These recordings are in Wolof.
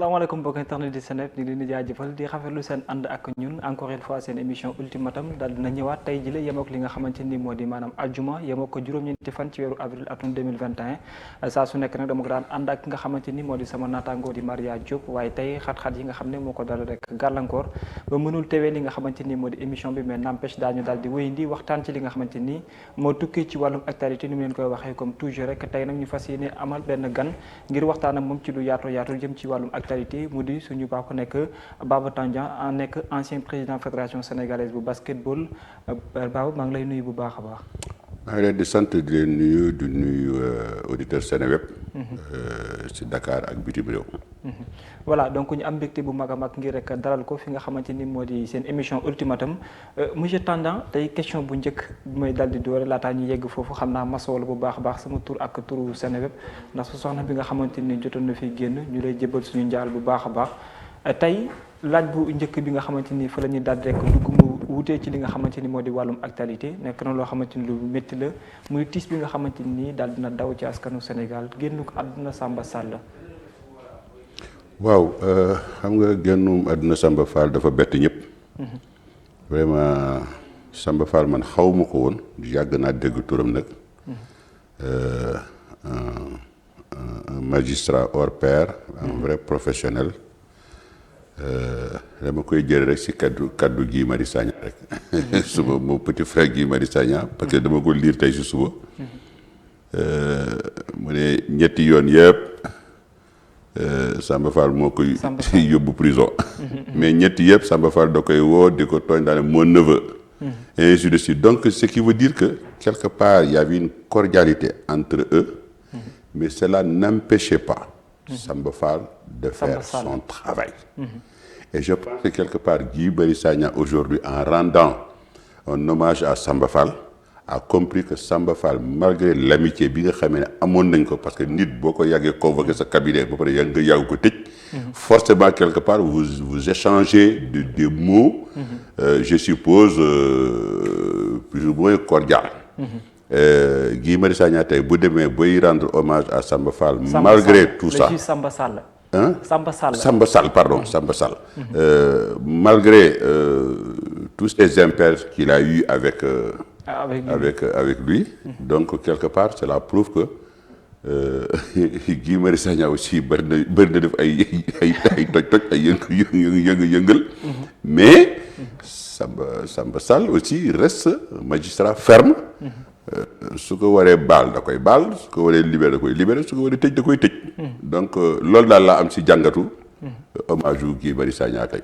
salaamaaleykum mbokki internet di Seneweb ñu ngi leen di jaajëfal di rafetlu seen ànd ak ñun encore une fois seen émission ultimatum daal dina ñëwaat tey jile yemook li nga xamante ni moo di maanaam aljuma yemook ko juróom-ñeenti fan ci weeru avril atum 2021 saa su nekk nag dama ko daan ànd ak nga xamante ni moo di sama naataangoo di Maria Diop waaye tey xat-xat yi nga xam ne moo ko dal rek gàllankoor ba mënul tewee li nga xamante ni moo di émission bi mais n'empêche daañu daal di wéyandi waxtaan ci li nga xamante ni moo tukkee ci wàllum actualité ni mu leen koy waxee comme toujours rek tey nag ñu fas yéene amal benn gan ngir waxtaan ak moom ci lu yaatu jëm ci wàllum actualité mu di suñu baax ko nekk Baba Tandian nekk ancien président fédération sénégalaise bu basketball Baba maa ngi lay nuyu bu baax a baax. maa ngi leen di sant di leen nuyu di nuyu auditeur Seneweb ci Dakar ak bitim réew. voilà donc ñu am mbégte bu mag a mag ngir rek dalal ko fi nga xamante ni moo di seen émission ultimatum monsieur Tandian tey question bu njëkk bi may dal di doore laataa ñu yegg foofu xam naa masowala bu baax a baax sama tur ak turu Seneweb ndax su soxna bi nga xamante ni jotoon na fi génn ñu lay jébal suñu njaal bu baax a baax tey laaj bu njëkk bi nga xamante ni fa la ñuy daal di rek dugg mu wutee ci li nga xamante ni moo di wàllum actualité nekk na loo xamante ni lu métti la muy tiis bi nga xamante ni daal dina daw ci askanu Sénégal génn ko àdduna Samba Sall. waaw xam nga génnum àdduna Samba Fall dafa bett ñëpp. vraiment Samba Fall man xaw ma ko woon yàgg naa dégg turam nag. un magistrat hors pair. Un vrai professionnel. dama koy jël rek ci kaddu Guy Marius Sagna rek. suba mon petit frère Guy Marius Sagna parce que dama ko lire tey ci suba. mu ne ñetti yoon yëpp. Samba Fall moo koy yóbbu prison mais ñetti yëpp Samba Fall da koy woo di ko tooñ daane mon neveu et ainsi de suite donc ce qui veut dire que quelque part il y avait une cordialité entre eux mais cela n'empêchait pas Samba Fall de faire son travail et je pense que quelque part Guy Marius Sagna aujourd'hui en rendant un hommage à Samba Fall a compris que Samba Fall malgré l'amitié bi nga xamee ne amoon nañ ko parce que nit boo ko yàggee convoqué sa cabinet ba pare nga yàgg ko tëj forcément quelque part vous échangez des mots je suppose plus ou moins cordial Guy Marius Sagna tey bu demee bay rendre hommage à Samba Fall malgré tout ça Samba Sall Samba Sall malgré tous ces impairs qu'il a eu avec lui. Donc quelque part c'est la preuve que Guy Marius Sagna aussi bëri na def ay toj ay yëngal mais Samba Sall aussi reste magistrat ferme su ko waree baal da koy baal su ko waree libéré da koy libéré su ko waree tëj da koy tëj donc loolu daal laa am ci jàngatu hommage wu Guy Marius Sagna tey.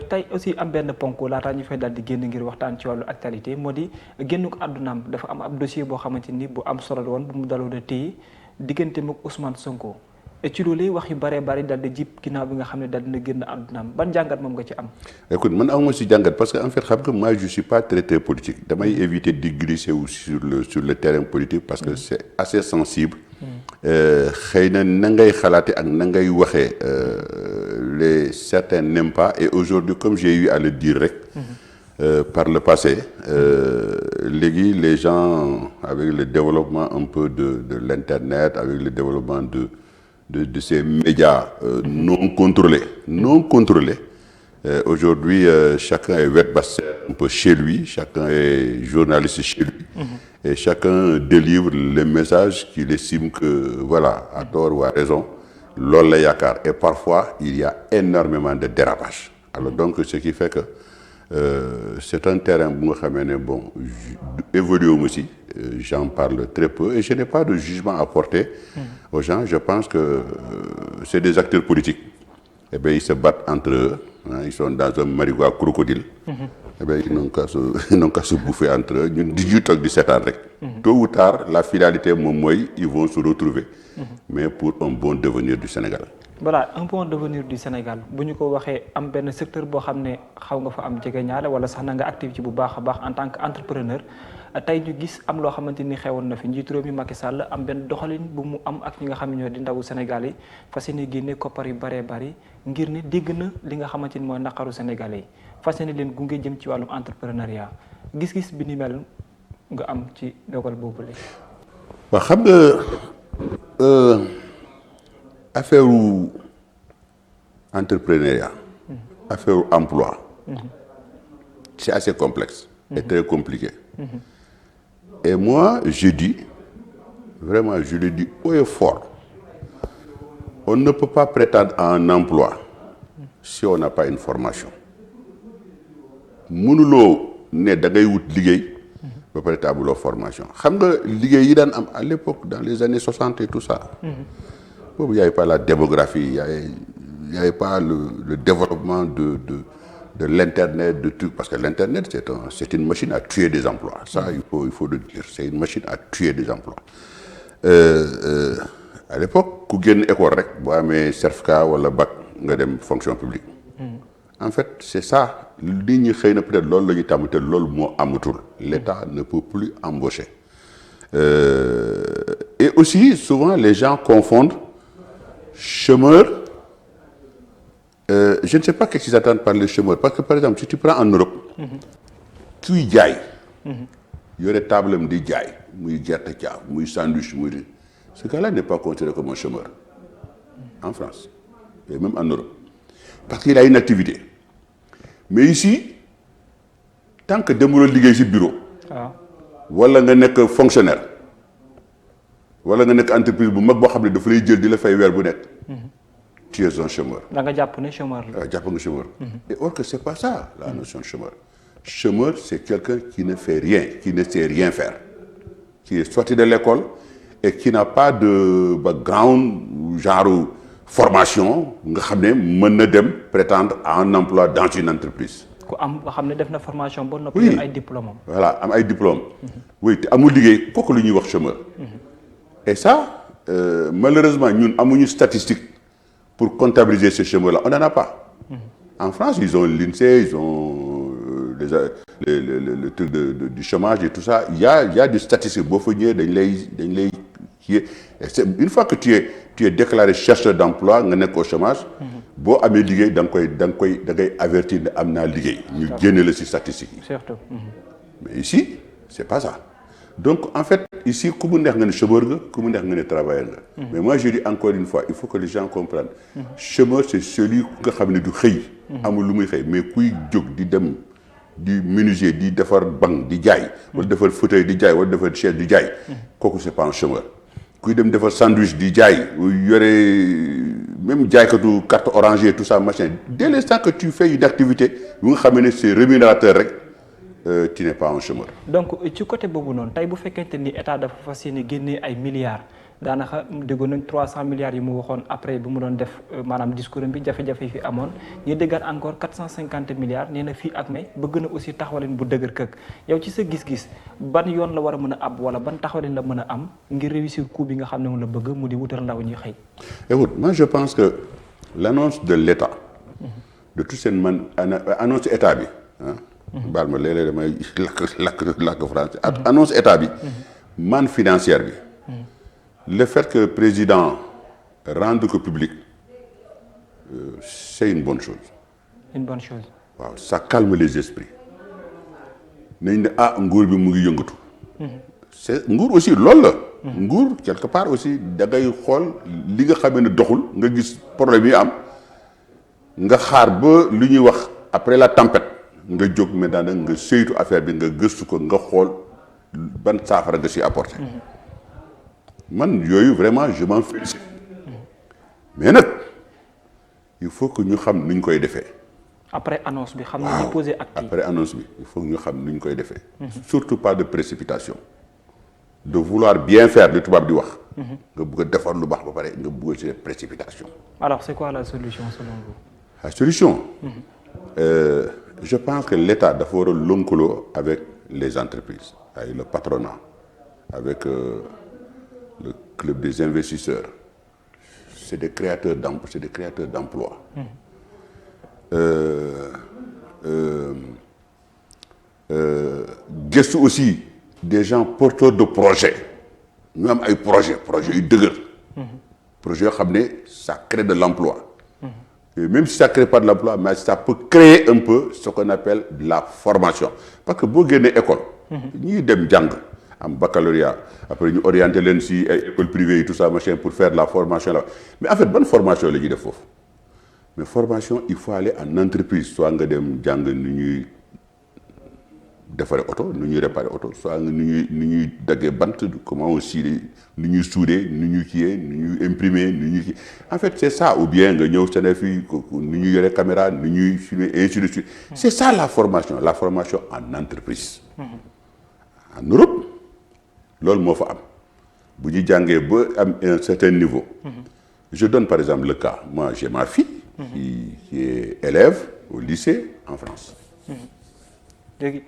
tey aussi am benn ponk laataa ñu fay daal di génn ngir waxtaan ci wàllu actualité moo di génn ko àddunaam dafa am ab dossier boo xamante ni bu am solo la woon bu mu daloon a téye diggante mag Ousmane Sonko et ci loolu wax yu bëree bëri daal di jib ginnaaw bi nga xam ne daal dina génn àddunaam ban jàngat moom nga ci am. écoute man awma si jàngat parce que en fait xam nga moi je suis pas très politique damay éviter di glisser wu sur le terrain politique parce que c'est assez sensible. xëy na ngay xalaate ak na ngay waxee les certains n'aiment pas et aujourd'hui comme j'ai eu à le dire rek par le passé léegi les gens avec le développement un peu de l'internet avec le développement de ces médias non contrôlés aujourd'hui chacun est webmaster un peu chez lui chacun est journaliste chez lui et chacun délivre les messages qu'il estime que voilà à tort ou à raison loolu la yaakaar et parfois il y a énormément de dérapage alors donc ce qui fait que c'est un terrain bu nga xamee ne bon évolué wu ma si j'en parle très peu et je n'ai pas de jugement à porter aux gens je pense que c'est des acteurs politiques et bien ils se battent entre eux ils sont dans un marigot crocodile eh bien ils n'ont qu'à se bouffer entre eux ñun di toog di seetaan rek tôt ou tard la finalité moom mooy ils vont se retrouver mais pour un bon devenir du Sénégal. voilà un bon devenir du Sénégal bu ñu ko waxee am benn secteur boo xam ne xaw nga fa am jege ñaare wala sax na nga actif ci bu baax a baax en tant que entrepreneur tey ñu gis am loo xamante ni xewoon na fi njiitu réew mi Macky Sall am benn doxalin bu mu am ak ñi nga xam ne ñoo di ndawu Sénégal yi fas yéene génne koppar yu bëree bëri ngir ne dégg na li nga xamante ni mooy naqaru Sénégalais yi fas yéene leen gunge jëm ci wàllum entrepreneuriat gis-gis bi ni mel nga am ci dogal boobu la. waaw xam nga affaire entrepreneuriat, affaire emploi, c'est assez complexe et très compliqué. Et moi, je dis, vraiment, je le dis haut et fort, on ne peut pas prétendre à un emploi si on n'a pas une formation. Mënuloo ne da ngay wut liggéey ba pare te amuloo formation. Xam nga liggéey yi daan am à l'époque dans les années 60 et tout ça. Boobu y avait pas la démographie, y avait pas le développement de l'internet, de tout, parce que l'internet c'est une machine à tuer des emplois. Ça il faut le dire, c'est une machine à tuer des emplois. À l'époque ku génn école rek boo amee certificat wala bac nga dem fonction publique. En fait c'est ça nit ñi xëy na peut-être loolu la ñuy tàmm te loolu moo amatul. L'État ne peut plus embaucher. Et aussi souvent les gens confondent chômeur. Je ne sais pas qu'est-ce qu'ils attendent par le chômeur parce que par exemple si tu prends en Europe. kuy jaay. yore tablem di jaay muy gerte caaf muy sandwich muy. Ce gars-là n'est pas considéré comme un chômeur en France et même en Europe parce qu'il a une activité mais ici tant que demuloo liggéey ci bureau wala nga nekk fonctionnaire wala nga nekk entreprise bu mag boo xam ne dafa lay jël di la fay weer bu nekk tu es un chômeur. da nga jàpp ne chômeur la. waaw jàpp nga chômeur. Et or que c'est pas ça la notion de chômeur. Chômeur c'est quelqu'un qui ne fait rien, qui ne sait rien faire, qui est sorti de l'école et qui n'a pas de background genre formation nga xam ne mën na dem prétendre à un emploi dans une entreprise. ku am nga xam ne def na formation ba noppi ay diplôme am. Voilà am ay diplôme. Oui te amul liggéey kooku lu ñuy wax chômeur. Et ça malheureusement ñun amuñu statistique pour comptabiliser ces chômeurs-là on n'en a pas. En France ils ont l'INSEE, ils ont le truc du chômage et tout ça il y a des statistiques boo fa ñëwee dañ lay une fois que tu es déclaré chercheur d'emploi nga nekk au chômage. boo amee liggéey da ngay avertir ne am naa liggéey. ñu génne la ci statistiques yi. Surtout. Mais ici c'est pas ça. Donc en fait ici ku mu neex nga ne chômeur nga ku mu neex nga ne travailleur nga. Mais moi je dis encore une fois il faut que les gens comprennent. Chômeur c'est celui nga xam ne du xëy. amul lu muy xëy mais kuy jóg di dem di menuisier di defar banc di jaay. wala defar fauteuil di jaay wala defar chaise di jaay. kooku c'est pas un chômeur. kuy dem defar sandwich di jaay yore même jaaykatu carte orangée tout ça machin dès l'instant que tu fais une activité bu nga xam ne c'est rémunérateur rek tu n'es pas un chômeur. Donc ci côté boobu noonu tey bu fekkente ni état dafa fas yéene génnee ay milliards daanaka déggoon nañ 300 milliards yi mu waxoon après bu mu doon def maanaam discours bi jafe-jafe yi fi amoon ñu déggaat encore 450 milliards nee na fii ak may bëgg na aussi taxawalin bu dëgër këkk yow ci sa gis-gis ban yoon la war a mën a ab wala ban taxawalin la mën a am ngir réussir coup bi nga xam ne moom la bëgg mu di wutal ndaw ñuy xëy. Écoute, moi je pense que l'annonce de l'État de tout seen man annonce état bi baal ma léeg-léeg damay lakk français annonce état bi manne financière bi le fait que le président rende que public c'est une bonne chose. Une bonne chose. waaw ça calme les esprits nañ ne nguur bi mu ngi yëngatu. c'est nguur aussi loolu la. nguur quelque part aussi da ngay xool li nga xamee ne doxul nga gis problème yi am nga xaar ba lu ñuy wax après la tempête nga jóg maintenant nag nga saytu affaire bi nga gëstu ko nga xool ban saafara nga si apporter. man yooyu vraiment je m'en félicite. mais nag il faut que ñu xam nuñ koy defee. après annonce bi xam nga ñu poser acte. après annonce bi il faut que ñu xam nuñ koy defee. surtout pas de précipitation. de vouloir bien faire li tubaab di wax. nga bëgg a defar lu baax ba pare nga bëgg ci précipitation. Alors c'est quoi la solution selon vous? La solution. Je pense que l'État dafa war a lëkkaloo avec les entreprises avec le patronat avec le club des investisseurs c'est des créateurs d'emplois. Gëstu aussi des gens porteurs de projets ñu am ay projets yu dëgër. projets yoo xam ne ça crée de l'emploi. Et même si ça crée pas de l'emploi mais ça peut créer un peu ce qu'on appelle de la formation parce que boo génnee école. ñuy dem jàng am baccalauréat après ñu orienter leen si ay école privée yi tout ça machin pour faire de la formation là mais en fait bonne formation la ñuy def foofu mais formation il faut aller en entreprise soit nga dem jàng nu ñuy defaree oto nu ñuy réparer oto soit nga nu ñuy daggee bant comment aussi nu ñuy soudé nu ñuy kiyee nu ñuy imprimer nu ñuy kii en fait c'est ça ou bien nga ñëw sene fii nu ñuy yore caméra nu ñuy filmer ainsi de suite c'est ça la formation en entreprise en Europe loolu moo fa am bu ñu jàngee ba am un certain niveau je donne par exemple le cas moi j'ai ma fille qui est élève au lycée en France léegi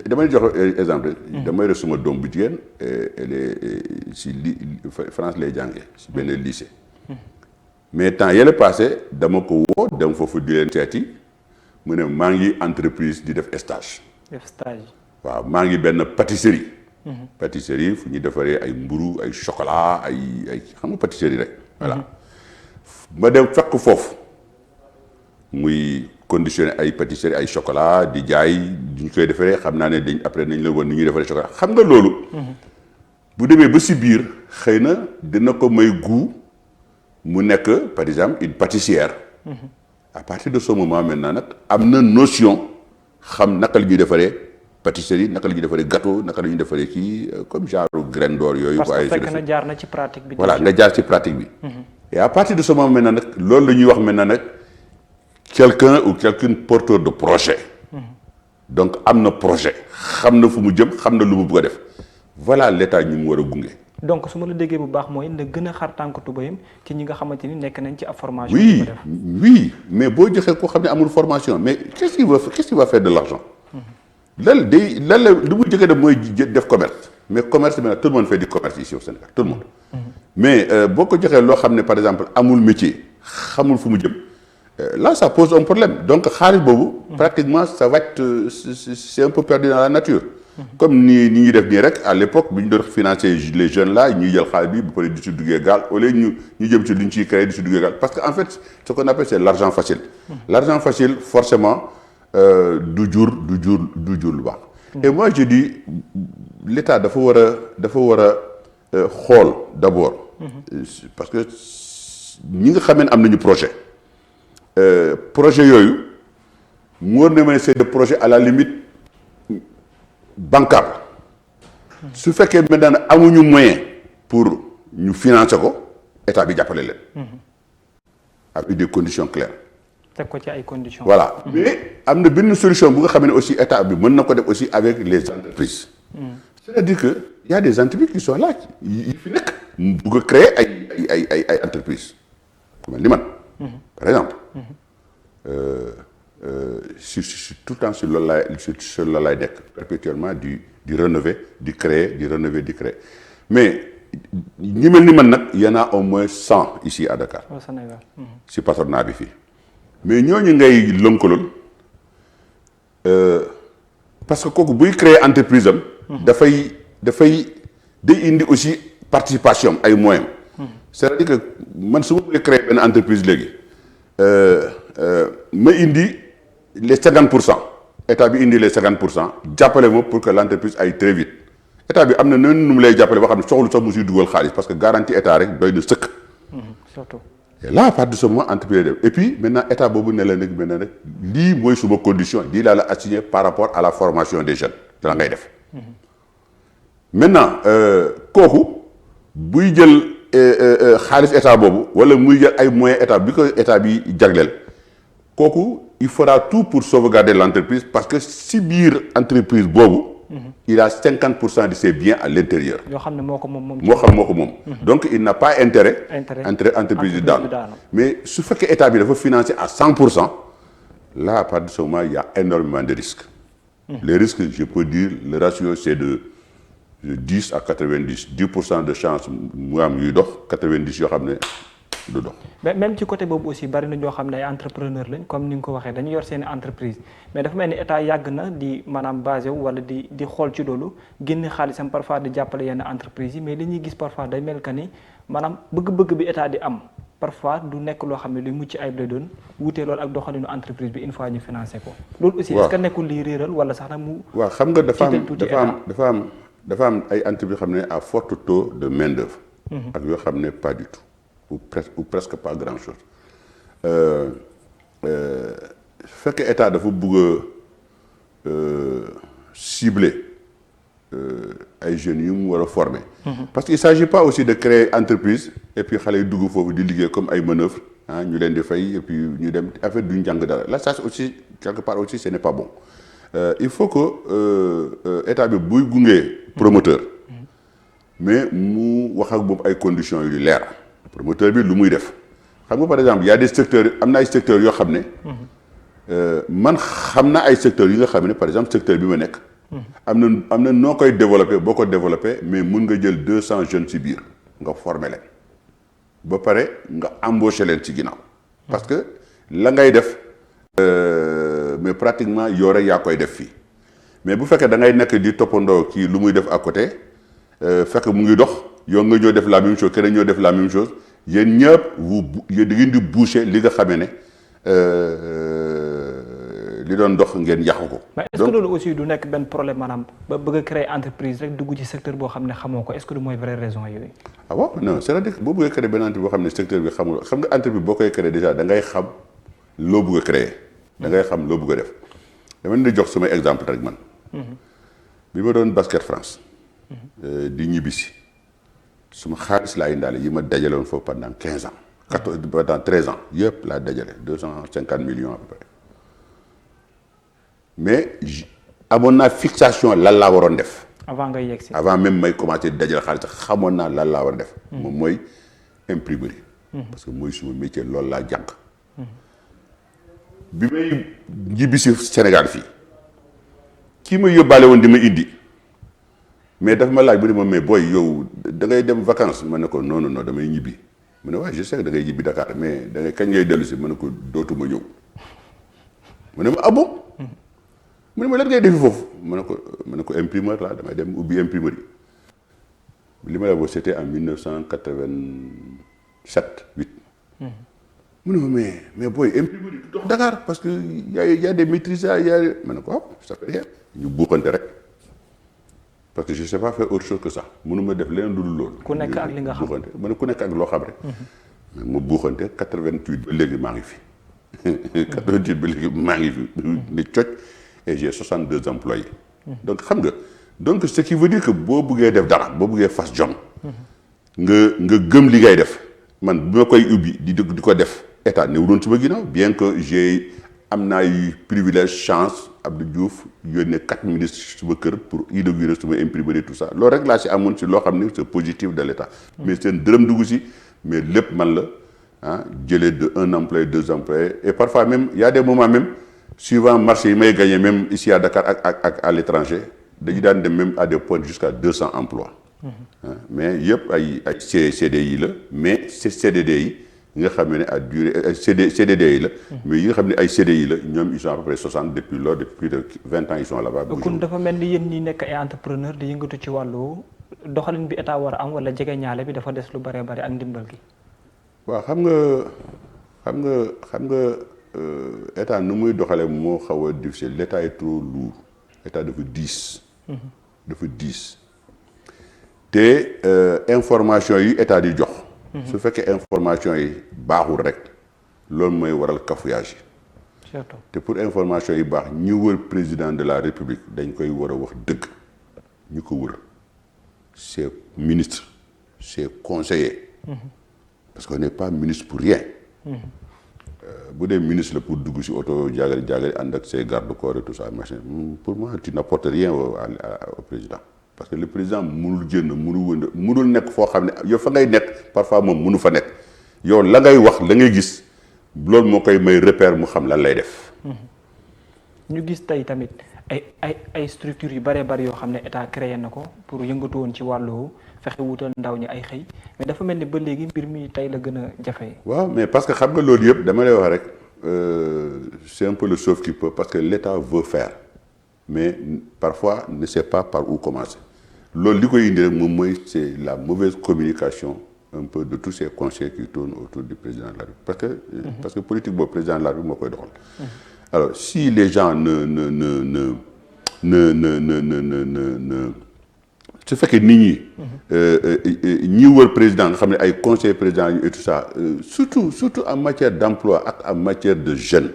damay jox exemple damay def suma doom bu jigéen elle est si France lay jàngee si benn lycée mais temps yële passé dama ko woo dem foofu di leen seeti mu ne maa ngi entreprise di def stage waaw maa ngi benn pâtisserie fu ñuy defaree ay mburu ay chocolat ay xam nga pâtisserie rek voilà ma dem fekk foofu muy conditionné ay pâtisserie ay chocolat di jaay duñ koy defaree xam naa ne dañ après nañ la woon ni ñuy defaree chocolat xam nga loolu bu demee ba si biir xëy na dina ko may goût mu nekk par exemple une pâtissière à partir de ce moment maintenant nag am na notion xam naka la ñuy defaree pâtisserie naka la ñuy defaree gâteau naka la ñuy defaree kii comme genre graine d'or yooyu. parce que fekk na jaar na ci pratique bi. voilà nga jaar ci pratique bi. et à partir de ce moment maintenant nag loolu la ñuy wax maintenant nag quelqu'un porteur de projet. donc am na projet xam na fu mu jëm xam na lu mu bëgg a def voilà l'état ñu mu war a gunge. donc su ma la déggee bu baax mooy na gën a xar tànk tubéyam ci ñi nga xamante ni nekk nañ ci ab formation. oui mais boo joxee koo xam ne amul formation mais qu'est-ce qu'il va faire de l'argent. lan la lu mu jëkkee def mooy def commerce mais commerce maintenant tout le monde fait du commerce ici au Sénégal tout le monde. mais boo ko joxee loo xam ne par exemple amul métier xamul fu mu jëm là ça pose un problème donc xaalis boobu. pratiquement ça va être c'est un peu perdu dans la nature. comme ni ñuy def nii rek à l'époque bi ñu doon financer les jeunes là ñuy jël xaalis bi bu paree di si duggee gaal au lieu ñu jëm ci lu ñu ciy créer di si duggee gaal parce que en fait ce qu'on appelle c'est l'argent facile. l'argent facile forcément du jur lu baax. et moi je dis l'État dafa war a xool d'abord. parce que ñi nga xam ne am nañu projet. projet yooyu mu war na mën c'est des projets à la limite bancable su fekkee maintenant amuñu moyen pour ñu financer ko état bi jàppale leen. avec des conditions claires. teg ko ci ay conditions. voilà mais am na benn solution bu nga xam ne aussi état bi mën na ko def aussi avec les entreprises. c'est-à-dire que y a des entreprises qui sont là yi fi nekk. bëgg a créer ay entreprises. man li man. par exemple. si tout le temps sur loolu laay nekk perpétuellement di rénover di créer mais ñi mel ni man nag y en a au moins 100 ici à Dakar. au Sénégal. si patronat bi fii mais ñooñu ngay lënkalool parce que kooku buy créer entreprise am. day indi aussi participation ay moyens. c'est-à-dire que man su ma bëggee créer benn entreprise léegi ma indi les 50% état bi indi les 50% jàppale ma pour que l'entreprise aille très vite état bi am na noonu nu mu lay jàppale boo xam ne soxlu sax mu siy dugal xaalis parce que garantie état rek doy na sëkk. surtout. et là à partir de ce moment entreprise def et puis maintenant état boobu ne la nag maintenant nag lii mooy suma condition lii laa la assigné par rapport à la formation des jeunes dana ngay def. maintenant kooku buy jël xaalis état boobu wala muy jël ay moyens état bi ko état bi jagleel kooku il fera tout pour sauvegarder l'entreprise parce que si biir entreprise boobu. il a 50% de ses biens à l'intérieur. yoo xam ne moo ko moom. donc il n'a pas intérêt. entreprise di daanu mais su fekkee état bi dafa financer à 100% là à partir de ce moment il y a énormément de risques. les risques je peux dire le ratio c'est de 10 à 90 10% de chance mu am yuy dox 90 yoo xam ne du dox. mais même ci côté boobu aussi bari na ñoo xam ne ay entrepreneur lañ comme ni nga ko waxee dañu yor seen entreprise mais dafa mel ni état yàgg na di maanaam basé wu wala di xool ci loolu génne xaalisam parfois di jàppale yenn entreprise yi mais li ñuy gis parfois day mel que ni maanaam bëgg-bëgg bi état di am parfois du nekk loo xam ne luy mucc ayib lay doon wutee loolu ak doxalinu entreprise bi une fois ñu financé ko. loolu aussi est-ce que nekkul liy réeral wala sax nag mu. waaw xam nga dafa am ay entreprises xam ne à fort taux de main d'œuvre. ak yoo xam ne pas du tout ou presque pas grand chose fekk état dafa bëgg a cibler ay jeunes yu mu war a former. parce que il s'agit pas aussi de créer entreprise et puis xale yi dugg foofu di liggéey comme ay manœuvres ñu leen di fay et puis ñu dem affaire duñ jàng dara là ça aussi quelque part aussi ce n'est pas bon il faut que état bi buy gunge promoteur. mais mu wax ak boobu ay conditions yu leer promoteur bi lu muy def xam nga par exemple y a des secteurs am na ay secteurs yoo xam ne. man xam na ay secteurs yi nga xam ne par exemple secteur bi ma nekk. am na noo koy développé boo ko développé mais mun nga jël 200 jeunes ci biir nga former leen ba pare nga embaucher leen ci ginnaaw. parce que la ngay def mais pratiquement yow rek yaa koy def fii mais bu fekkee da ngay nekk di toppandoo kii lu muy def à côté fekk mu ngi dox yow nga ñoo def la même chose keneen ñoo def la même chose yéen ñëpp yéen da ngeen di boucher li nga xamee ne. li doon dox ngeen yàqu ko. mais est-ce que loolu aussi du nekk benn problème maanaam ba bëgg a créer entreprise rek dugg ci secteur boo xam ne xamoo ko est-ce que du mooy vraie raison yooyu. ah bon non c'est-à-dire boo bëggee créer benn entreprise boo xam ne secteur bi xamul xam nga entreprise boo koy créer déjà da ngay xam loo bëgg a créer. da ngay xam loo bëgg a def dama leen di jox sama exemple rek man. bi ma doon basket France. di ñibbisi suma xaalis laa indaale yi ma dajaloon foofu pendant 15 ans. pendant 13 ans yëpp laa dajale 250 millions à peu près. mais amoon naa fixation lan laa waroon def. avant ngay yegg si. avant même may commencer dajale xaalis sax xamoon naa lan laa war a def. moom mooy imprimerie. parce que mooy suma métier loolu laa jàng. bi may ñibbi si Sénégal fii kii ma yóbbaale woon di ma indi mais dafa ma laaj bu ne ma mais booy yow da ngay dem vacances ma ne ko non non non damay ñibbi mu ne waaye je sais que da ngay ñibbi Dakar mais da ngay kañ ngay dellu si ma ne ko dootuma ñëw mu ne ma ah bon. mu ne ma lan ngay defi foofu ma ne ko imprimeur la damay dem ubbi imprimerie li ma la boo c'était en 1987 8. mu ne ma mais booy imprimerie du dox Dakar parce que y a des maîtrisages ma ne ko ah ça fait rien ñu buuxante rek parce que je sais pas faire autre chose que ça mënuma def leneen lu dul loolu. ku nekk ak li nga xam buuxante ma ne ku nekk ak loo xam rek. ma buuxante 88 ba léegi maa ngi fi 88 ba léegi maa ngi fi ni cocc. et j'ai 62 employés. donc xam nga donc ce qui veut dire que boo bëggee def dara boo bëggee fas jom. nga gëm li ngay def man bi ma koy ubbi di ko def état néew doon suma ginnaaw bien que am naa yu privilège chance Abdou Diouf yónnee 4 ministres suma kër pour inaugurer suma imprimerie tout ça loolu rek laa si amoon si loo xam ne c'est positif de l'état. mais seen dërëm dugg si mais lépp man la jëlee de 1 employé 2 employés et parfois même y a des moments même. suivant marché yi may gagné même ici à Dakar ak à l'étranger dañu daan dem même à des points jusqu'à 200 emplois. mais yëpp ay CDI la mais CDD yi nga xam ne à durée CDD yi la. mais yi nga xam ne ay CDI la ñoom ils sont à peu près 60 depuis plus de 20 ans ils sont là-bas. kon dafa mel ni yéen ñi nekk ay entrepreneur di yëngatu ci wàllu doxalin bi état war a am wala jege ñaale bi dafa des lu bëree bëri ak ndimbal gi. waaw xam nga. état nu muy doxalee moo xaw a difficile l'état est trop lourd état dafa diis. dafa diis te information yi état di jox. su fekkee information yi baaxul rek loolu mooy waral cafouillage yi. surtout te pour information yi baax ñu wër président de la république dañ koy war a wax dëgg ñu ko wër c'est ministre c'est conseiller. parce qu'on n'est pas ministre pour rien. bu dee ministre la pour dugg ci oto jaagali ànd ak ses garde-corps et tout ça machin pour moi tu n'apportes rien au président parce que le président mënul génn mënul nekk foo xam ne yow fa ngay nekk parfois moom mënu fa nekk yow la ngay wax la ngay gis loolu moo koy may repère mu xam lan lay def. ñu gis tey tamit ay structures yu bëree bëri yoo xam ne état créé na ko pour yëngatu woon ci wàllu fexe wutal ndaw ñi ay xëy mais dafa mel ni ba léegi mbir mi tey la gën a jafe. waaw mais parce que xam nga loolu yëpp dama lay wax rek c'est un peu le sauve qui peut parce que l'État veut faire mais parfois ne sait pas par où commencer loolu li koy indi rek moom mooy c'est la mauvaise communication un peu de tous ces conseils qui tournent autour du président de la République parce que politique boobu président de la République moo koy doxal. Alors si les gens su fekkee nit ñi wër président nga xam ne ay conseil président yu et tout ça surtout en matière d'emploi ak en matière de jeunes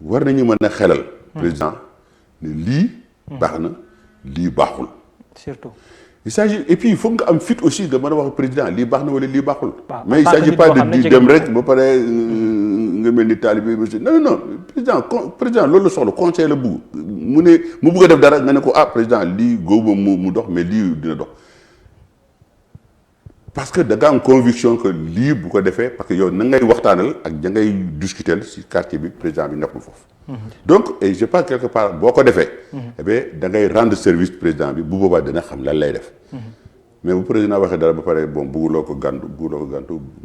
war nañu mën a xelal président ne lii baax na lii baaxul surtout il s'agit et puis il faut nga am fit aussi nga mën a wax président lii baax na wala lii baaxul mais il en s'agit tant que pas nit boo xam ne de dem rek ba pare nga mel ni taalibe monsieur non président loolu la soxla conseil la bugg mu bugg a def dara nga ne ko président lii góobu mu dox mais lii dina dox parce que da nga am conviction que lii bu ko defee parce que yow na ngay waxtaanal ak da ngay discuter ci quartier bi président bi nekkul foofu. donc et je pense quelque part boo ko defee. eh bien da ngay rendre service président bi bu boobaa dina xam lan lay def. mais bu président waxee dara ba pare bon bugguloo ko gàntu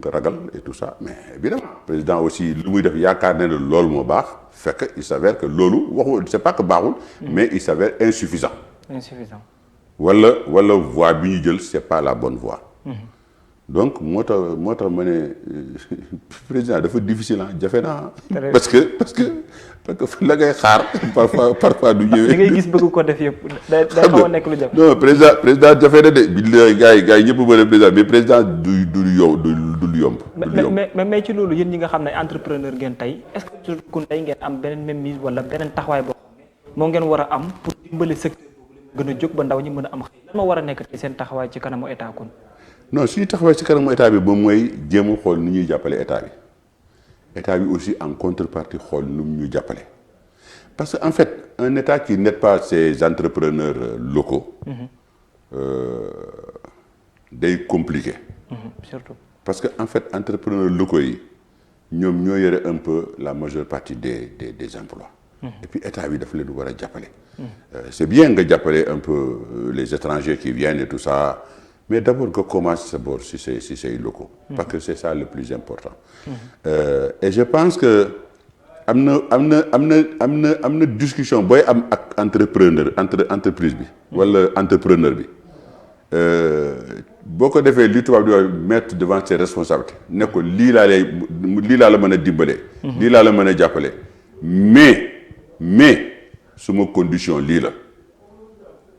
nga ragal et tout ça mais évidemment président aussi lu muy def yaakaar ne loolu moo baax fekk il s'avère que loolu waxul c'est pas que baaxul. mais il s'avère insuffisant. wala voie bi ñu jël c'est pas la bonne voie. donc moo tax ma ne président dafa difficile jafe naa parce que la ngay xaar parfois du ñëwee. li ngay gis bëgg ko def yëpp day xaw a nekk lu jafe. non président jafe na de bi gars yi ñëpp mën a président mais président du yomb. mais ci loolu yéen ñi nga xam ne entrepreneur ngeen tey est-ce que ku tey ngeen am beneen même mise wala beneen taxawaay boo xam ne moo ngeen war a am pour dimbali secteur boobu gën a jóg ba ndaw ñi mën a am xëy lan moo war a nekk tey seen taxawaay ci kanamu état kon. non suñu taxawaay ci kanamu état bi moom mooy jéem a xool ni ñuy jàppale état bi aussi en contrepartie xool nu mu ñu jàppale parce que en fait un état qui n'aide pas ses entrepreneurs locaux day compliqué. Surtout parce que en fait entrepreneurs locaux yi ñoom ñoo yore un peu la majeure partie des emplois. et puis état bi daf leen war a jàppale. c'est bien nga jàppale un peu les étrangers qui viennent et tout ça. mais d'abord nga commence d'abord si say locaux. parce que c'est ça le plus important. Et je pense que am na discussion booy am ak entreprise bi. wala entrepreneur bi. boo ko defee li tubaab di wax mettre devant ses responsabilités ne ko lii laa la mën a dimbalee. lii laa la mën a jàppale. mais suma condition lii la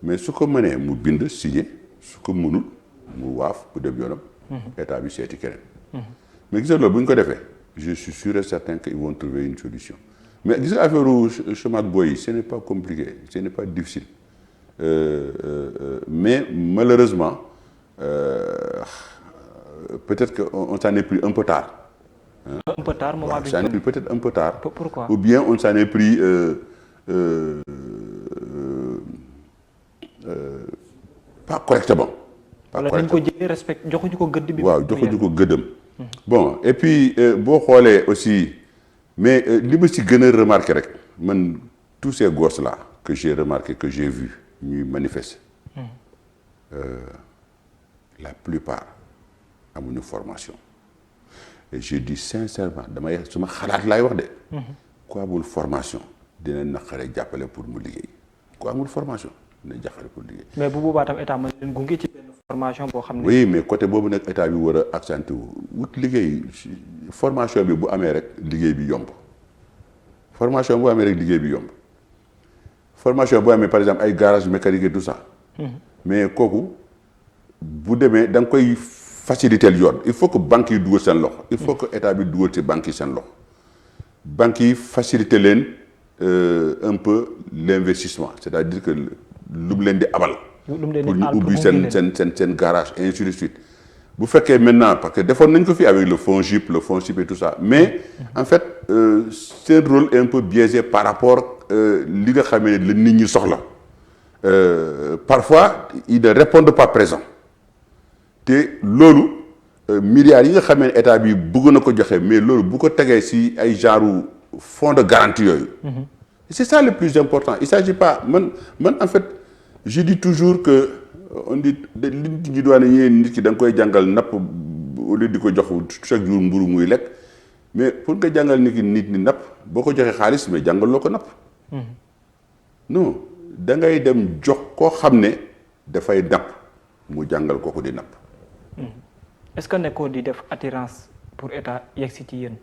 mais su ko mënee mu bind signé su ko mënul. mu waaf bu dem yoonam. état bi seeti keneen. mais gis nga loolu bu ñu ko defee je suis sûr et certain qu'ils vont trouver une solution mais gis nga affaire chômage booy yi ce n'est pas compliqué ce n'est pas difficile mais malheureusement peut-être que on s'en est pris un peu tard. un peu tard moment bi s'en est pris peut-être un peu tard. Pourquoi? Ou bien on s'en est pris pas correctement. wala nañ ko jëlee respect joxuñu ko gëdd bi. waaw joxuñu ko gëddam. bon et puis boo xoolee aussi mais li ma si gën a remarqué rek man tous ces gosses là que j'ai remarqué que j'ai vu ñuy manifester. la plupart amuñu formation. et je dis sincèrement suma xalaat laay wax de. ku amul formation dina naqare jàppale pour mu liggéey ku amul formation dina jàppale pour liggéey. mais bu boobaa tam état mën leen gunge ci benn formation boo xam ne. oui mais côté boobu nag état bi war a accentuer wut liggéey formation bi bu amee rek liggéey bi yomb formation bu amee rek liggéey bi yomb formation bu amee par exemple ay garage mécanique et tout ça. mais kooku bu demee da nga koy faciliter yoon il faut que banques yi dugal seen loxo. il faut que état bi dugal ci banques yi seen loxo. banques yi faciliter leen un peu l'investissement c'est-à-dire que lu mu leen di abal. pour ñu ubbi seen garage et ainsi de suite. bu fekkee maintenant parce que defoon nañ ko fi avec le FONGIP et tout ça mais en fait seen rôle est un peu biaisé par rapport li nga xamee ne la nit ñi soxla parfois ils ne répondent pas présent te loolu milliards yi nga xamee ne état bi bëgg na ko joxe mais loolu bu ko tegee ci ay genre fonds de garantie yooyu. c'est ça le plus important il s'agit pas man en fait je dis toujours que on dit li nit ñi doon ne nit ki da nga koy jàngal napp au lieu di ko jox chaque jour mburu muy lekk mais pour nga jàngal nit ñi napp boo ko joxee xaalis mais jàngal loo ko napp. non da ngay dem jox koo xam ne dafay napp mu jàngal kooku di napp. est-ce que nekkoo di def attirance pour état yegg si ci yéen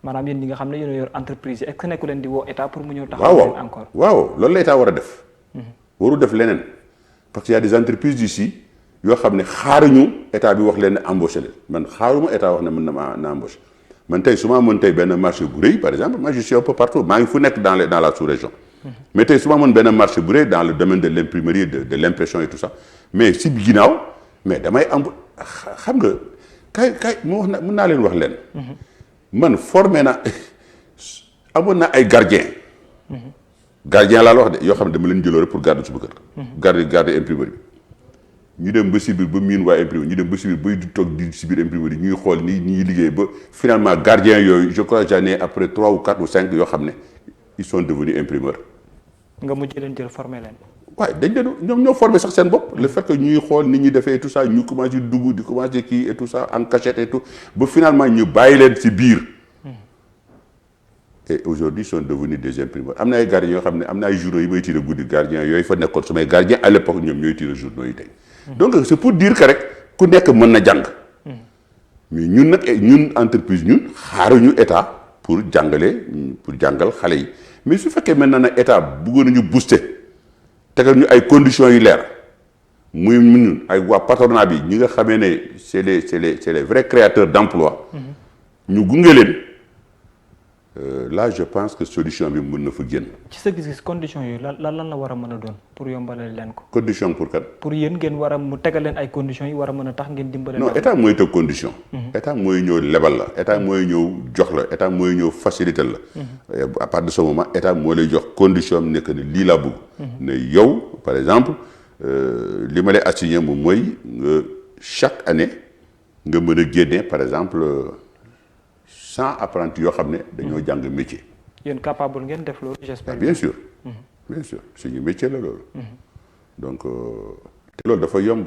maanaam yéen ñi nga xam ne yéen yor entreprise yi est-ce que nekku leen di woo état pour mu ñëw taxaw leen encore. waaw loolu la état war a def. warul def leneen parce qu'il y a des entreprises ici yoo xam ne xaaruñu état bi wax leen ne embauché leen man xaaruma état wax ne mën na embauché man tey su ma amoon tey benn marché bu rëy par exemple moi je suis un peu partout maa ngi fu nekk dans la sous-région. mais tey su ma amoon benn marché bu rëy dans le domaine de l'imprimerie de l'impression et tout ça mais si ginnaaw mais damay am xam nga kay mu wax na mën naa leen wax leen. man formé na amoon na ay gardien laa la wax de yoo xam ne dama leen jëloo rek pour garder suba kër. garder imprimerie bi. ñu dem ba si biir ba miin waa imprimerie ñu dem ba si biir bay toog di si biir imprimerie ñuy xool ni ñuy liggéey ba finalement gardien yooyu je crois j'en ai après 3 ou 4 ou 5 yoo xam ne ils sont devenus imprimeurs. nga mujj leen jël formé leen. waaye dañ leen ñoom ñoo formé sax seen bopp. le fait que ñuy xool ni ñuy defee et tout ça ñu commencé dugg di commencé kii et tout ça en cachette et tout ba finalement ñu bàyyi leen si biir. et aujourd'hui sont devenus des imprimeurs am na ay gardiens yoo xam ne am na ay journaux yi may tiré guddi gardiens yooyu fa nekkoon samay gardiens à l'époque ñoom ñooy tiré journaux yi tey. donc c'est pour dire que rek ku nekk mën na jàng. mais ñun nag ñun entreprise ñun xaaruñu état pour jàngal xale yi mais su fekkee maintenant nag état bëggoon nañu booster tegal ñu ay conditions yu leer muy ñun ay waa patronat bi ñi nga xamee ne c'est les vrais créateurs d'emploi. ñu gunge leen. Là je pense que solution bi mën na fa génn. ci sa gis-gis conditions yooyu lan la war a mën a doon pour yombalal leen ko. condition pour kat. pour yéen ngeen war a mu tegal leen ay conditions yi war a mën a tax ngeen dimbale. non état mooy teg condition. état mooy ñëw lebal la état mooy ñëw jox la état mooy ñëw faciliter la. à partir de ce moment état moo lay jox condition am nekk ne lii laa bëgg. ne yow par exemple li ma lay assigner moom mooy chaque année nga mën a génne par exemple. 100 apprentis yoo xam ne dañoo jàng métier. yéen capable ngeen def loolu j'espère. bien sûr. bien sûr suñu métier la loolu. donc te loolu dafa yomb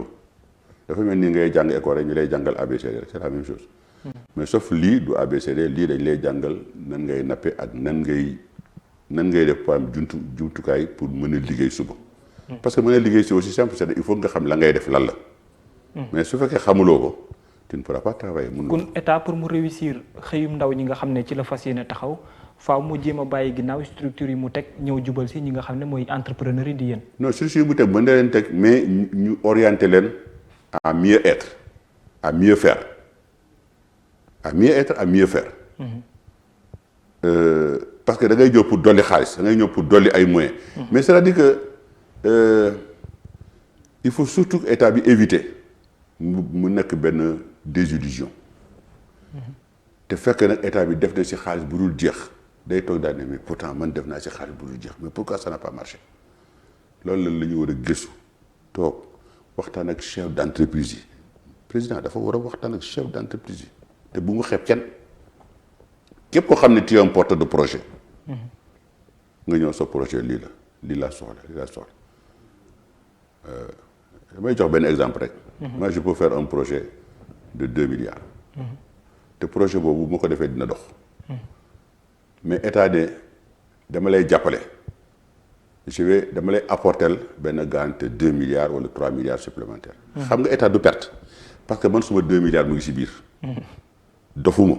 dafa mel ni ngay jàng école rek ñu lay jàngal ABCD rek c'est la même chose. mais sauf lii du ABCD lii dañ lay jàngal nan ngay nappe ak nan ngay def par jumtukaay pour mën a liggéey suba. parce que mën a liggéey c'est aussi simple c'est il faut nga xam la ngay def lan la. mais su fekkee xamuloo ko. tu ne pourras pas travailler. kon état pour mu réussir xëyum ndaw ñi nga xam ne ci la fas yéene taxaw faaw mu jéem a bàyyi ginnaaw structure yi mu teg ñëw jubal si ñi nga xam ne mooy entrepreneur yi di yéen. non structure yi mu teg mën na leen teg mais ñu orienter leen à mieux être à mieux faire à mieux faire. Parce que da ngay ñëw pour dolli xaalis da ngay ñëw pour dolli ay moyens. mais c'est-à-dire que il faut surtout que état bi éviter mu nekk benn désillusion. te fekk nag état bi def na ci xaalis bu dul jeex day toog daal ne mais pourtant man def naa ci xaalis bu dul jeex mais pourquoi ça n'a pas marché loolu la ñu war a gëstu toog waxtaan ak chef d'entreprise yi président dafa war a waxtaan ak chef d'entreprise yi te bu mu xeeb kenn képp koo xam ne tu es un porteur de projet. nga ñëw sa projet lii laa soxla damay jox benn exemple rek. moi je peux faire un projet de 2 milliards. te projet boobu bu ma ko defee dina dox. mais état de dama lay jàppale. dama lay apporter benn garantie 2 milliards wala 3 milliards supplémentaires. xam nga état du perte parce que man suma 2 milliards mu ngi ci biir. dofuma.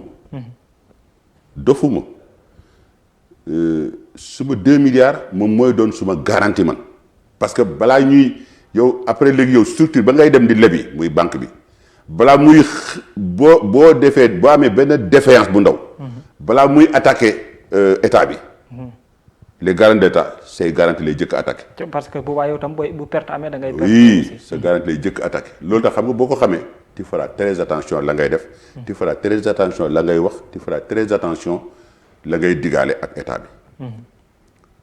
suma 2 milliards moom mooy doon suma garantie man parce que balaa ñuy yow après léegi yow structure ba ngay dem di lebi muy banque bi balaa muy boo amee benn défaillance bu ndaw. balaa muy attaquer état bi. les garanties d'état say garantie lay jëkk attaqué. parce que bu waaye yow tam bu perte amee da ngay. oui sa garantie lay jëkk attaqué loolu tax xam nga boo ko xamee tu feras très attention la ngay def. tu feras très attention la ngay wax tu feras très attention la ngay digaale ak état bi.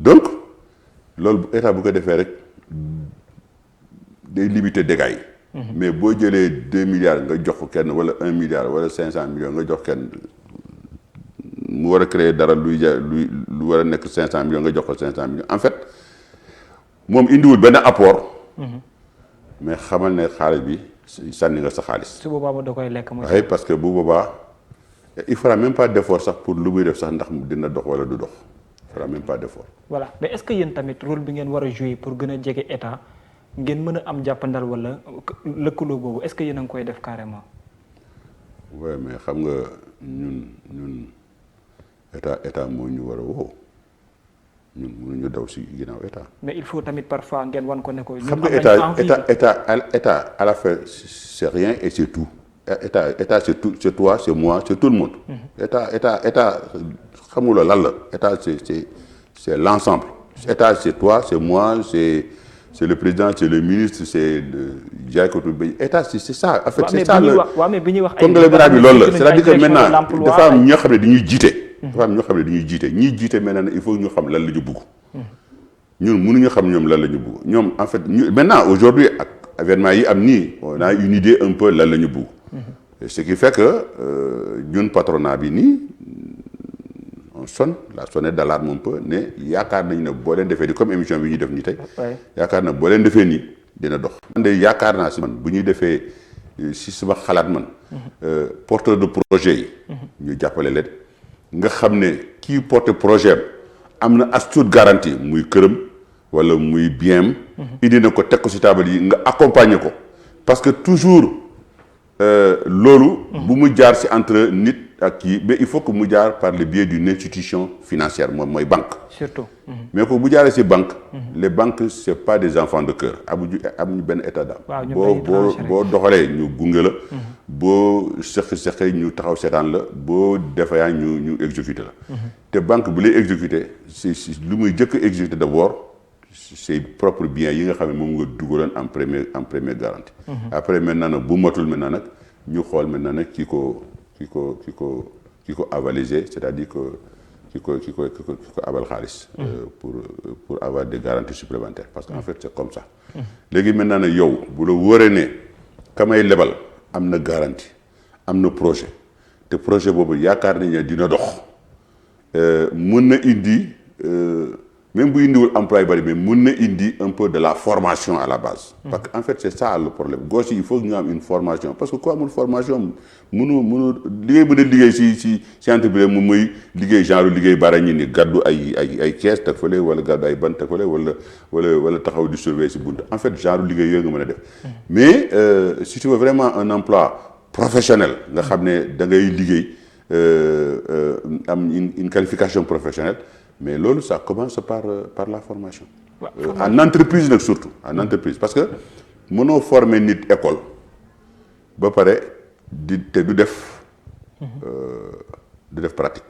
donc loolu état bu ko defee rek day limiter dégâts yi. mais boo jëlee 2 milliards nga jox ko kenn wala 1 milliard wala 500 millions nga jox kenn. mu war a créer dara lu war a nekk 500 millions nga jox ko 500 millions en fait moom indiwul benn apport. mais xamal ne xaalis bi sànni nga sa xaalis. su boobaa da koy lekk mooy. waaye parce que bu boobaa il fera même pas d'effort sax pour lu muy def sax ndax dina dox wala du dox il fera même pas d'effort. voilà mais est-ce que yéen tamit rôle bi ngeen war a jouer pour gën a jege état ngeen mën a am jàppandal wala lëkkaloo boobu est-ce que yéen a ngi koy def carrément. oui mais xam nga ñun. état moo ñu war a woo ñun mënuñu daw si ginnaaw état. mais il faut tamit parfois ngeen wan ko ne ko. xam nga état à la fin c'est rien et c'est tout. état c'est tout, c'est toi, c'est moi, c'est tout le monde. état xamuloo lan la état c'est l'ensemble. état c'est toi, c'est moi, c'est le président, c'est le ministre, c'est le jaaykatu bay état c'est ça. en fait c'est ça le mais bi ñuy wax conglomérat bi loolu la c'est-à-dire que maintenant dafa am ñoo xam ne dañuy jiite. dafa am ñoo xam ne dañuy jiite ñiy jiite maintenant il faut ñu xam lan la ñu bugg. ñun mënuñu xam ñoom lan la ñu bugg ñoom en fait maintenant aujourd'hui ak événement yi am nii on a une idée un peu lan la ñu bugg. ce qui fait que ñun patronat bi nii on sonne la sonnette d'alarme un peu ne yaakaar nañu ne boo leen defee nii comme émission bi ñuy def nii tey. yaakaar na boo leen defee nii dina dox. man de yaakaar naa si man bu ñuy defee si sama xalaat man. porteur de projet yi. ñu jàppale leen nga xam ne kii porte projet am na as tuut garantie muy këram wala muy bien indi na ko teg ko si table yi nga accompagner ko parce que toujours loolu. bu mu jaar si entre nit ak kii mais il faut que mu jaar par le biais d'une institution financière moom mooy banque. surtout. mais que bu jaaree si banque. les banques c'est pas des enfants de cœur amuñu benn état d'âme. waaw boo doxalee ñu gunge la. boo seqee ñu taxaw seetaan la boo defee ñu exécuter la. te banque bu lay exécuter c'est lu muy jëkk exécuter d'abord ses propres biens yi nga xam ne moom nga dugaloon en première garantie. après maintenant nag bu matul maintenant nag ñu xool maintenant nag ki ko avalisé c'est-à-dire que ki ko abal xaalis. pour avoir des garanties supplémentaires parce que en fait c'est comme ça. léegi maintenant nag yow bu la wóoree ne kamay lebal am na garantie am na projet te projet boobu yaakaar nañ ne dina dox mën na indi même bu indiwul emploi yu bari mais mën na indi un peu de la formation à la base. parce que en fait c'est ça le problème gauche il faut que ñu am une formation parce que ku amul formation mënu liggéey si entreprise moom mooy liggéey genre liggéey bara ñi ni gàddu ay kees teg fële wala gàddu ay bant teg fële wala taxaw di surveiller si bunt en fait genre liggéey yooyu nga mën a def mais si tu veux vraiment un emploi professionnel nga xam ne da ngay liggéey am une qualification professionnelle mais loolu ça commence par la formation. en entreprise nag surtout en entreprise parce que mënoo former nit école ba pare du def pratique.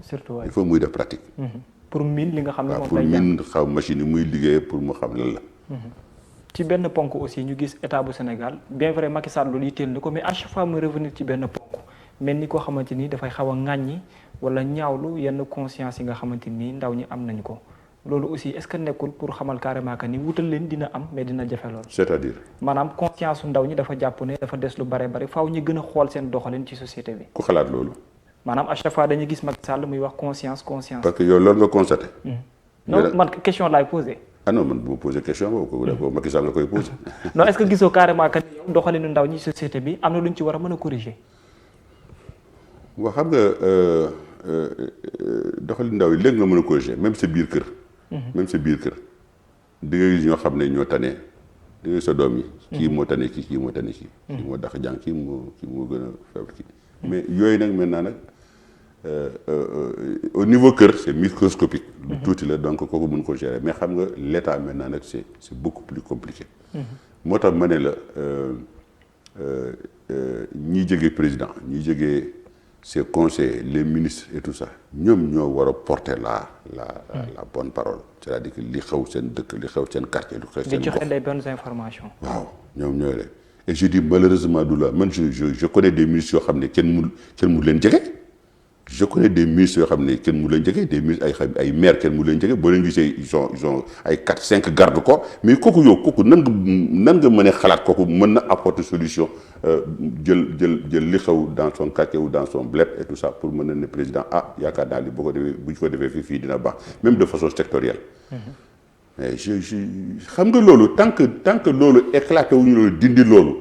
surtout waay il faut muy def pratique. pour miin li nga xam ne moom pour miin xaw machine yi muy liggéey pour mu xam lan la. ci benn ponk aussi ñu gis état bu Sénégal bien vrai Macky Sall loolu yitteel na ko mais à chaque fois mu revenir ci benn ponk mel ni koo xamante ni dafay xaw a ŋàññi wala ñaawlu yenn conscience yi nga xamante ni ndaw ñi am nañu ko loolu aussi est-ce que nekkul pour xamal carrément que ni wutal leen dina am mais dina jafe lool. c'est-à-dire. maanaam conscience su ndaw ñi dafa jàpp ne dafa des lu bare bari faaw ñu gën a xool seen doxalin ci société bi. ku xalaat loolu. maanaam à chaque fois dañuy gis Macky Sall muy wax conscience. parce que yow loolu nga constaté. non man question laay posé. ah non man bu ma posé question boobu ko Macky Sall nga koy posé. non est-ce que gisoo carrément que yow doxalinu ndaw ñi société bi am na lu ñu ci war a mën a corriger. waaw xam nga doxalinu ndaw yi léegi nga mën a corriger même sa biir kër. même sa biir kër di nga gis ñoo xam ne ñoo tane di nga sa doom yi. kii moo tane kii moo tane kii. kii moo dax jàng kii moo gën a faible kii. mais yooyu nag maintenant nag au niveau kër c'est microscopique. lu tuuti la donc kooku mën ko gérer mais xam nga l'état maintenant nag c'est beaucoup plus compliqué. moo tax ma ne la ñi jege président ñi jege ses conseillers les ministres et tout ça ñoom ñoo war a porter la bonne parole c'est-à-dire que li xew seen dëkk li xew seen quartier li xew seen gox di joxe les bonnes informations. waaw ñoom ñooy la et je dis malheureusement du la man je connais des ministres yoo xam ne kenn mu leen jege je connais des ministres yoo xam ne kenn mu leen jege des ministres ay maires kenn mu leen jege boo leen gisee ils ont ay 4-5 garde-corps mais kooku nan nga mën a xalaat kooku mën na apporter solution jël li xew dans son quartier ou dans son bled et tout ça pour mën na ne président yaakaar naa li boo ko defee bu ñu ko defee fii dina baax même de façon sectorielle. mais xam nga loolu tant que loolu éclaté wuñu loolu dindi loolu.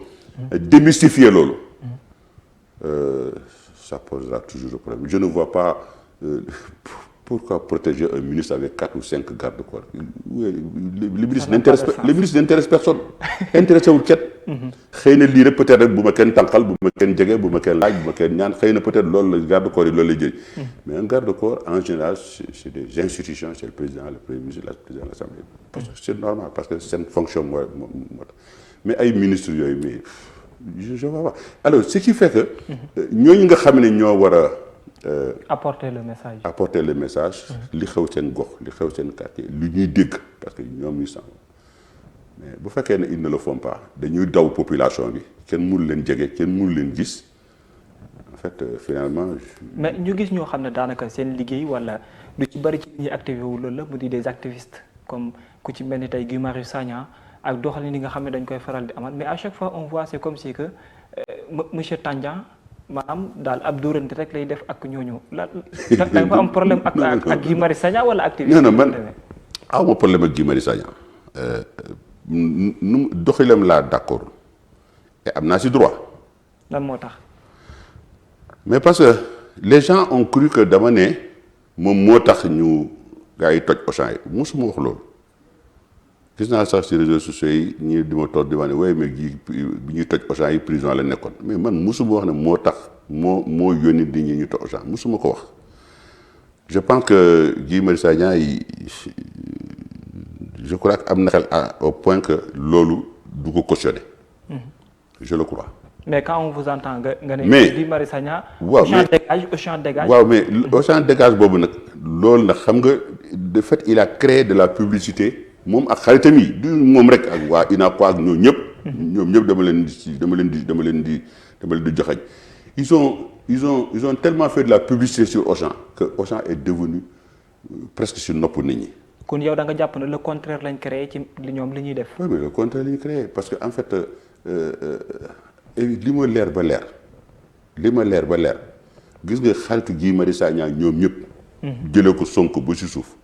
démystifier loolu. ça posera toujours le problème je ne vois pas pourquoi protéger un ministre avec 4 ou 5 gardes-corps? Le ministre n'intéresse personne. intéressé wul kenn. xëy na lii rek peut-être rek bu ma kenn tànqal bu ma kenn jege bu ma kenn laaj bu ma kenn ñaan xëy na peut-être loolu la garde-corps yi loolu lay jëriñ. mais un garde-corps en général c'est des institutions, c'est le président, le premier ministre, le président de l'Assemblée. parce que c'est normal parce que seen fonction moo tax mais ay ministres yooyu mais je vois pas. alors ce qui fait que. ñooñu nga xam ne ñoo war a. apporter le message. li xew seen gox li xew seen quartier lu ñuy dégg parce que ñoom ñu sànq mais bu fekkee ne ils ne le font pas dañuy daw population bi kenn mënu leen jege kenn mënu leen gis en fait finalement. mais ñu gis ñoo xam ne daanaka seen liggéey wala lu ci bari ci li ñuy activé wu loolu la mu di des activistes comme ku ci mel ni tey Guy Marius Sagna ak doxalin yi nga xam ne dañ koy faral di amal mais à chaque fois on voit c'est comme si que monsieur Tandian. maanaam daal ab dóorante rek lay def ak ñooñu da nga am problème ak Guy Marius Sagna wala activiste. non man awma problème ak Guy Marius Sagna nu doxilam laa d'accord et am naa ci droit. lan moo tax. mais parce que les gens ont cru que dama ne moom moo tax ñu gars yi toj Auchan yi mosuma wax loolu gis naa sax ci réseaux sociaux yi ñii di ma toog di ma ne waaye mais bi ñuy toj Auchan yi prison la nekkoon mais man mosuma wax ne moo tax moo yónni di ñu toj Auchan mosuma ko wax. je pense que Guy Marius Sagna je crois que am na xel au point que loolu du ko cautionner. je le crois. mais quand on vous entend nga ne. mais Guy Marius Sagna. waaw Auchan dégage. waaw mais Auchan dégage boobu nag loolu nag xam nga de fait il a créé de la publicité. moom ak xaritam yi du moom rek ak waa UNACOIS ak ñoom ñëpp dama leen di joxañ ils ont tellement fait de la publicité sur Auchan que Auchan est devenu presque sur nopp nit ñi. kon yow da nga jàpp ne le contraire lañ créé ci li ñuy def. oui mais le contraire lañ créé parce que en fait li ma leer ba leer gis nga xaritu Guy Marius Sagna ñoom ñëpp. jëlee ko Sonko ba ci suuf.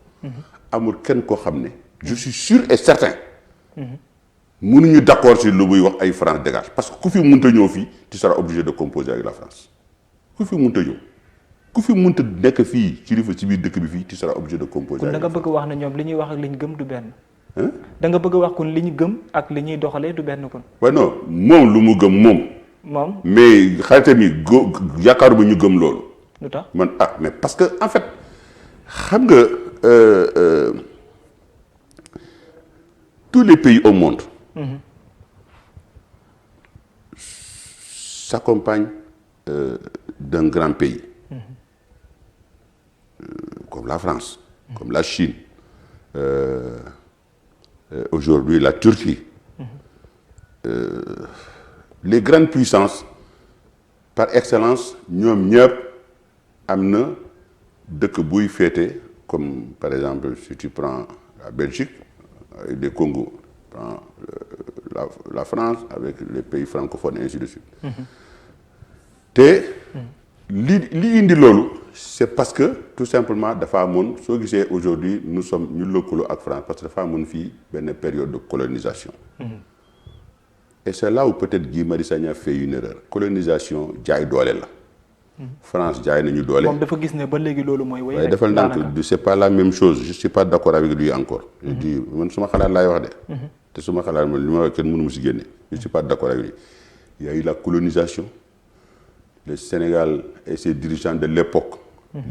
amul kenn koo xam ne. je suis sûr et certain. mënuñu d'accord si lu muy wax ay France dégage parce que ku fi mënta ñëw fii tu seras obligé de composer avec la France ku fi mënta ñëw ku fi mënta nekk fii kilifa ci biir dëkk bi fii tu seras obligé de composer. kon da nga bëgg wax ne ñoom li ñuy wax ak li ñu gëm du benn. da nga bëgg wax kon li ñu gëm ak li ñuy doxalee du benn kon. waaye non moom lu mu gëm moom. mais xaritam yi yaakaaruma ñu gëm loolu. lu tax man mais parce que en fait xam nga. tous les pays au monde s'accompagnent d'un grand pays comme la France, comme la Chine, aujourd'hui la Turquie. Les grandes puissances par excellence ñoom ñëpp am na dëkk buy féete comme par exemple si tu prends la Belgique avec des Congo, la France avec les pays francophones et ainsi de suite. te li indi loolu c'est parce que tout simplement dafa amoon soo gisee aujourd'hui ñu lëkkaloo ak France parce que dafa amoon fii benn période de colonisation. et c'est là où peut-être Guy Marius Sagna fait une erreur colonisation jaay doole la. France jaay nañu doole. moom dafa gis ne ba léegi loolu mooy. waaye defal ndànk c'est pas la même chose je suis pas d'accord avec lui encore. je dis man suma xalaat laay wax de. te suma xalaat man li ma wax kenn mënu mu si génne. je suis pas d'accord avec lui. il y a eu la colonisation le Sénégal et ses dirigeants de l'époque.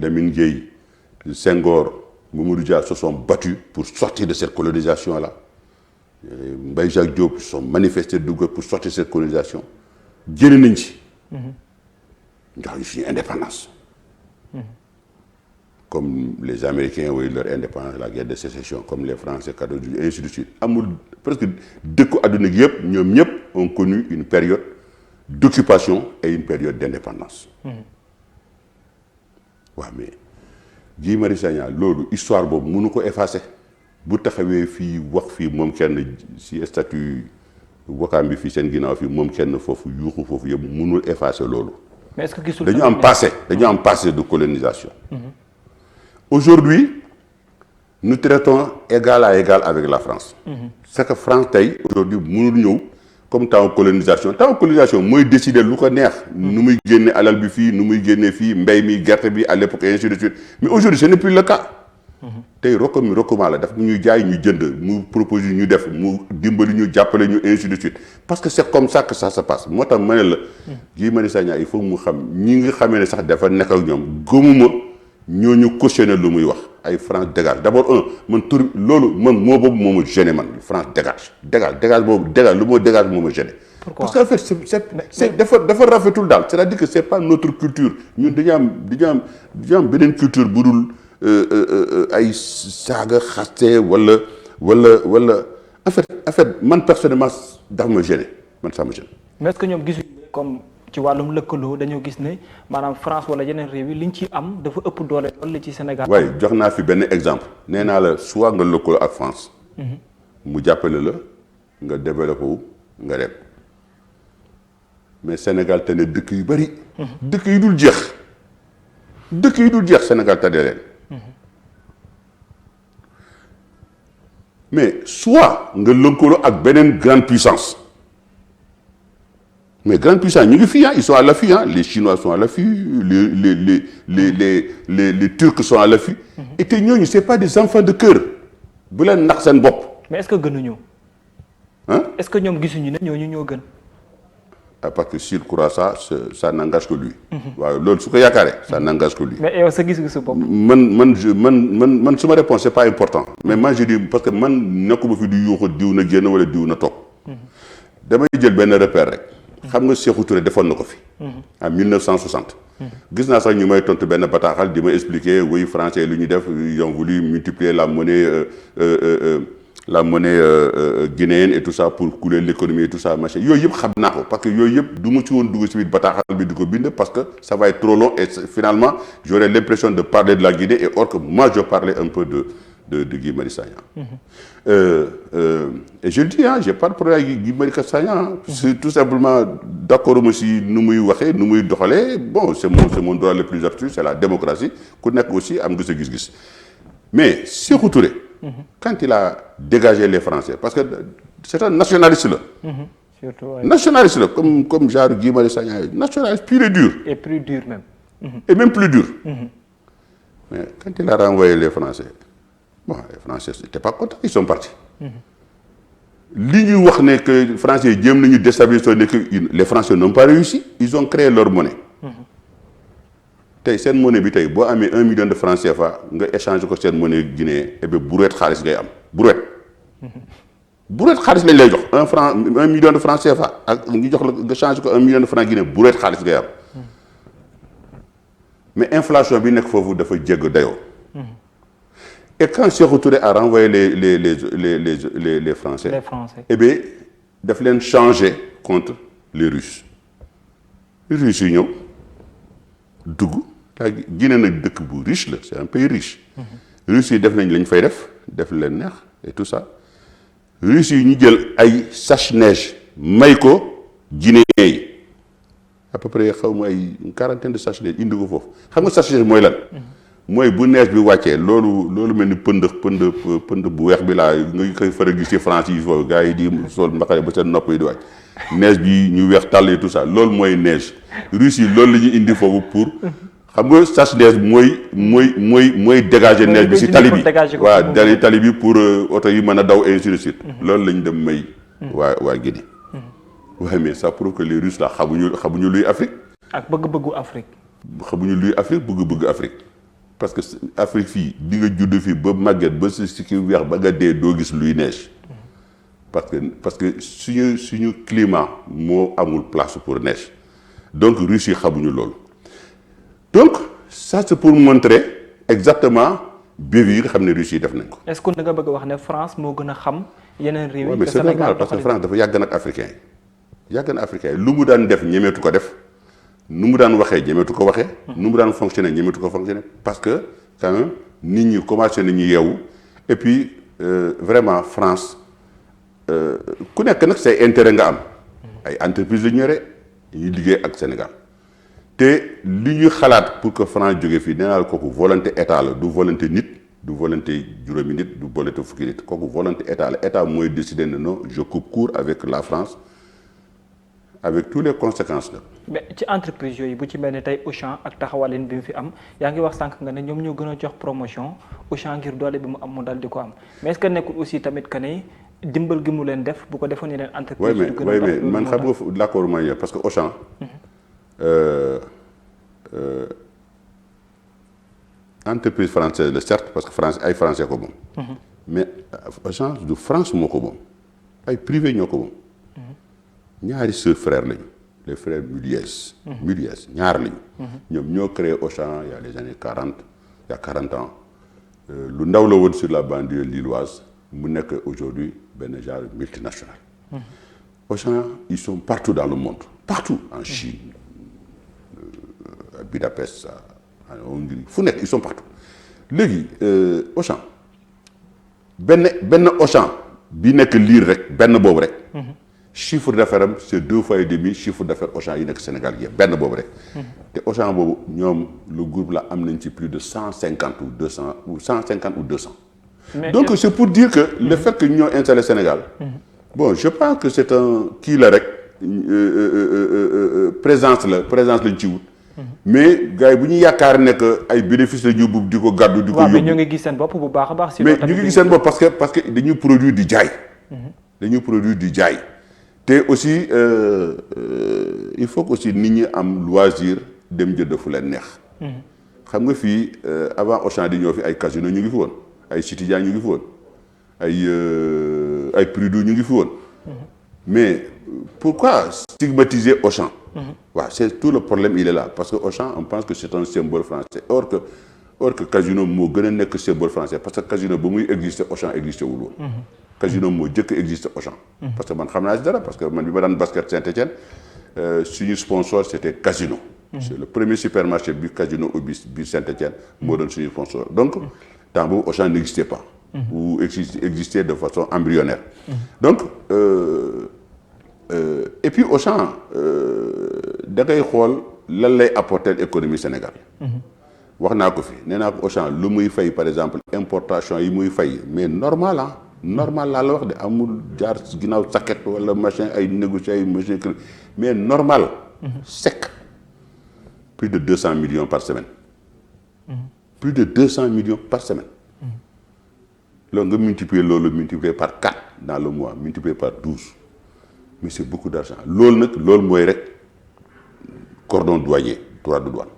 Lamine Gueye, Senghor, Mamadou Dia se sont battus pour sortir de cette colonisation là. Mbaye Jacques Diop se sont manifestés pour sortir de cette colonisation. génn nañ ci. ndax ñu suñu indépendance. comme les Américains ont eu leur indépendance la guerre de sécession comme les Français et ainsi de suite amul presque dëkku àdduna gi yëpp ñoom ñëpp ont connu une période d'occupation et une période d'indépendance. waaw mais Guy Marius Sagna loolu histoire boobu mënu ko effacer bu taxawee fii wax fii moom kenn si statut Wakaam bi fii seen ginnaaw fii moom kenn foofu yuuxu foofu yëpp mënul effacer loolu. mais est-ce que gisul dañu am passé de colonisation. Aujourd'hui nous traitons égal à égal avec la France. c'est que France tey aujourd'hui mënul ñëw comme temps colonisation mooy décider lu ko neex. nu muy génne alal bi fii nu muy génne fii mbéy mi gerte bi à l'époque et ainsi de suite mais aujourd'hui ce n'est plus le cas. tey rokkuma la daf ñuy jaay ñu jënd mu propose ñu def mu dimbali ñu jàppale ñu ainsi de suite parce que c'est comme ça que ça se passe moo tax ma ne la. Guy Marius Sagna il faut mu xam ñi nga xamee ne sax dafa nekk ak ñoom gëmuma ñooñu cautionné lu muy wax ay France dégage d'abord man tur loolu man moo boobu moo ma gêné man France dégage boobu dégage lu moo dégage moo ma gêné. Pourquoi? Parce qu'en fait c'est dafa rafetul daal c'est-à-dire que c'est pas notre culture ñun dañu am beneen culture bu dul. ay saaga xaste wala en fait man personnellement dafa ma gêné man ça me gêne. mais est-ce que ñoom gisuñu comme ci wàllum lëkkaloo dañoo gis ne maanaam France wala yeneen réew yi liñ ci am dafa ëpp doole loolu ci Sénégal. waaye jox naa fi benn exemple nee naa la soit nga lëkkaloo ak France. mu jàppale la nga développé wu nga dem mais Sénégal te ne dëkk yu bari. dëkk yu dul jeex Sénégal te leen. mais soit nga lëkkaloo ak beneen grande puissance mais grande puissance ñu ngi fii ils sont à l'affût les Chinois sont à l'affût les Turcs sont à l'affût et te ñooñu c'est pas des enfants de cœur bu leen nax seen bopp. mais est-ce que gënuñu. est-ce que ñoom gisuñu ne ñooñu ñoo gën. parce que s'il croit ça n'engage que lui. waaw loolu su ko yaakaaree ça n'engage que lui. mais yow sa gis-gisu bopp. man suma réponse c'est pas important. mais moi je dis parce que man nekkuma fi di yuuxu diw na génn wala diw na toog. damay jël benn repère rek. xam nga Sékou Touré defoon na ko fi. en 1960. gis naa sax ñu may tontu benn bataaxal di ma expliquer oui français lu ñu def ils ont voulu multiplier la monnaie guinéenne et tout ça pour couler l'économie et tout ça machin yooyu yëpp xam naa ko parce que yooyu yëpp du ma ci woon dugg ci biir bataaxal bi di ko bind parce que ça va être trop long et finalement j'aurais l'impression de parler de la Guinée et or que moi je parlais un peu de Guy Marius Sagna. Et je le dis j'ai pas de problème avec Guy Marius Sagna c'est tout simplement d'accord ma si nu muy waxee nu muy doxalee bon c'est mon droit le plus absolu c'est la démocratie ku nekk aussi am nga sa gis-gis mais Sékou Touré. Quand il a dégagé les Français parce que c'est un nationaliste là. Surtout nationaliste là comme genre Guy Marius Sagna nationaliste pur et dur. Et plus dur même. Et même plus dur. Mais quand il a renvoyé les Français bon les Français n'étaient pas contents ils sont partis. li ñu wax ne que Français jéem nañu déstabiliser ne que les Français n'ont pas réussi ils ont créé leur monnaie. tey seen monnaie bi tey boo amee 1 million de francs CFA nga échanger ko seen monnaie guinéen et bien brouette xaalis ngay am brouette xaalis lañ lay jox 1 million de francs CFA ak ñu jox la nga changer ko 1 million de francs guinéen brouette xaalis ngay am mais inflation bi nekk foofu dafa jégg dayoo. Et quand Sékou Touré a renvoyé les Français. Eh bien daf leen changer contre les Russes yi ñëw dugg. la Guinée nag dëkk bu riche la c'est un pays riche. Russes yi def nañ lañ fay def leen neex et tout ça Russes yi ñu jël ay sachet-neige may ko Guinéens yi à peu près xaw ma ay une quarantaine de sachet-neige indi ko foofu xam nga sachet-neige mooy lan. mooy bu neige bi wàccee loolu mel ni pënd bu weex bi laa nga koy faral gis ci France yi foofu gars yi di sol mbaxale ba seen nopp yi di wàcc neige bi ñu weex tàll et tout ça loolu mooy neige Russes yi loolu la ñuy indi foofu pour. xam nga sachet-neige mooy dégager neige bi ci tali bi waaw dari tali bi pour oto yi mën a daw ainsi de suite loolu lañ dem may waa Guinée waaye mais ça prouve que les Russes là xamuñu luy Afrique ak bëgg-bëggu Afrique xamuñu luy Afrique bëgg Afrique parce que Afrique fii di nga judd fii ba màgget ba si ki weex ba nga dee doo gis luy neige parce que suñu climat moo amul place pour neige donc Russes yi xamuñu loolu donc ça c'est pour montrer exactement bévi yi nga xam ne Russie yi def nañ ko. est-ce que da nga bëgg a wax ne France moo gën a xam yeneen réew yi. mais c'est normal parce que France dafa yàgg nag africain yi lu mu daan def ñemeetu ko def nu mu daan waxee ñemeetu ko waxee. nu mu daan fonctionner ñemeetu ko fonctionner parce que quand même nit ñi commencé nañu yeewu et puis vraiment France ku nekk nag say intérêt nga am. ay entreprises la ñu yore ñuy liggéey ak Sénégal. te li ñuy xalaat pour que France jóge fii nee naa la kooku volonté état la du volonté nit du volonté juróomi nit du volonté fukki nit kooku volonté état la état mooy décider ne non je coupe court avec la France avec toutes les conséquences là. mais ci entreprise yooyu bu ci mel ni tey Auchan ak taxawalin bi mu fi am yaa ngi wax sànq nga ne ñoom ñoo gën a jox promotion Auchan ngir doole bi mu am mu dal di ko am mais est-ce que nekkul aussi tamit que ne dimbal gi mu leen def bu ko defoon yeneen entreprise yu gën a mais man xam nga d'accord ma yow parce que Auchan entreprise française la certes parce que France ay français ko moom mais Auchan du France moo ko moom ay privé ñoo ko moom ñaari sœurs frères lañu les frères Muliez ñaar lañu ñoom ñoo créé Auchan il y a les années 40 il y a 40 ans lu ndaw la woon sur la banlieue lilloise mu nekk aujourd'hui benn genre multinational Auchan ils sont partout dans le monde partout en Chine à Budapest en Hongrie fu nekk ils sont partout léegi Auchan benn Auchan bi nekk Lire rek benn boobu rek chiffre d'affaires am c'est 2 fois et demi chiffre d'affaires Auchan yi nekk Sénégal gi benn boobu rek te Auchan boobu ñoom le groupe là am nañ ci plus de 150 ou 200 ou 150 ou 200 donc c'est pour dire que le fait que ñoo installé Sénégal bon je pense que c'est un kii la rek présence lañ ci wut mais gars yi bu ñu yaakaar ne que ay bénéfices la ñu bugg di ko gàddu di ko yóbbu mais ñu ngi gis seen bopp bu baax a baax mais ñu ngi gis seen bopp parce que dañuy produire di jaay te aussi il faut que aussi nit ñi am loisir dem jënd fu leen neex xam nga fii avant Auchan di ñëw fi ay casino ñu ngi fi woon ay Citizen ñu ngi fi woon ay Prido ñu ngi fi woon mais pourquoi stigmatiser Auchan waaw c'est tout le problème il est là parce que Auchan on pense que c'est un symbole français or que casino moo gën a nekk symbole français parce que casino ba muy exister Auchan existé wul woon casino moo jëkk existé Auchan parce que man xam naa si dara parce que man bi ma daan basket Saint-Étienne suñu sponsor c'était Casino c'est le premier supermarché bi Casino ubbi bi Saint-Étienne moo doon suñu sponsor donc temps boobu Auchan n'existait pas ou existait de façon embryonnaire donc et puis Auchan da ngay xool lan lay apporter l'économie Sénégal wax naa ko fi nee naa ko Auchan lu muy fay par exemple importation yi muy fay mais normal laa la wax de amul jaar ginnaaw saket wala machin ay négocier ay machin mais normal sec plus de 200 millions par semaine plus de 200 millions par semaine loolu nga multiplier par 4 dans le mois multiplier par 12 mais c'est beaucoup d'argent loolu mooy rek cordon douanier droit de douane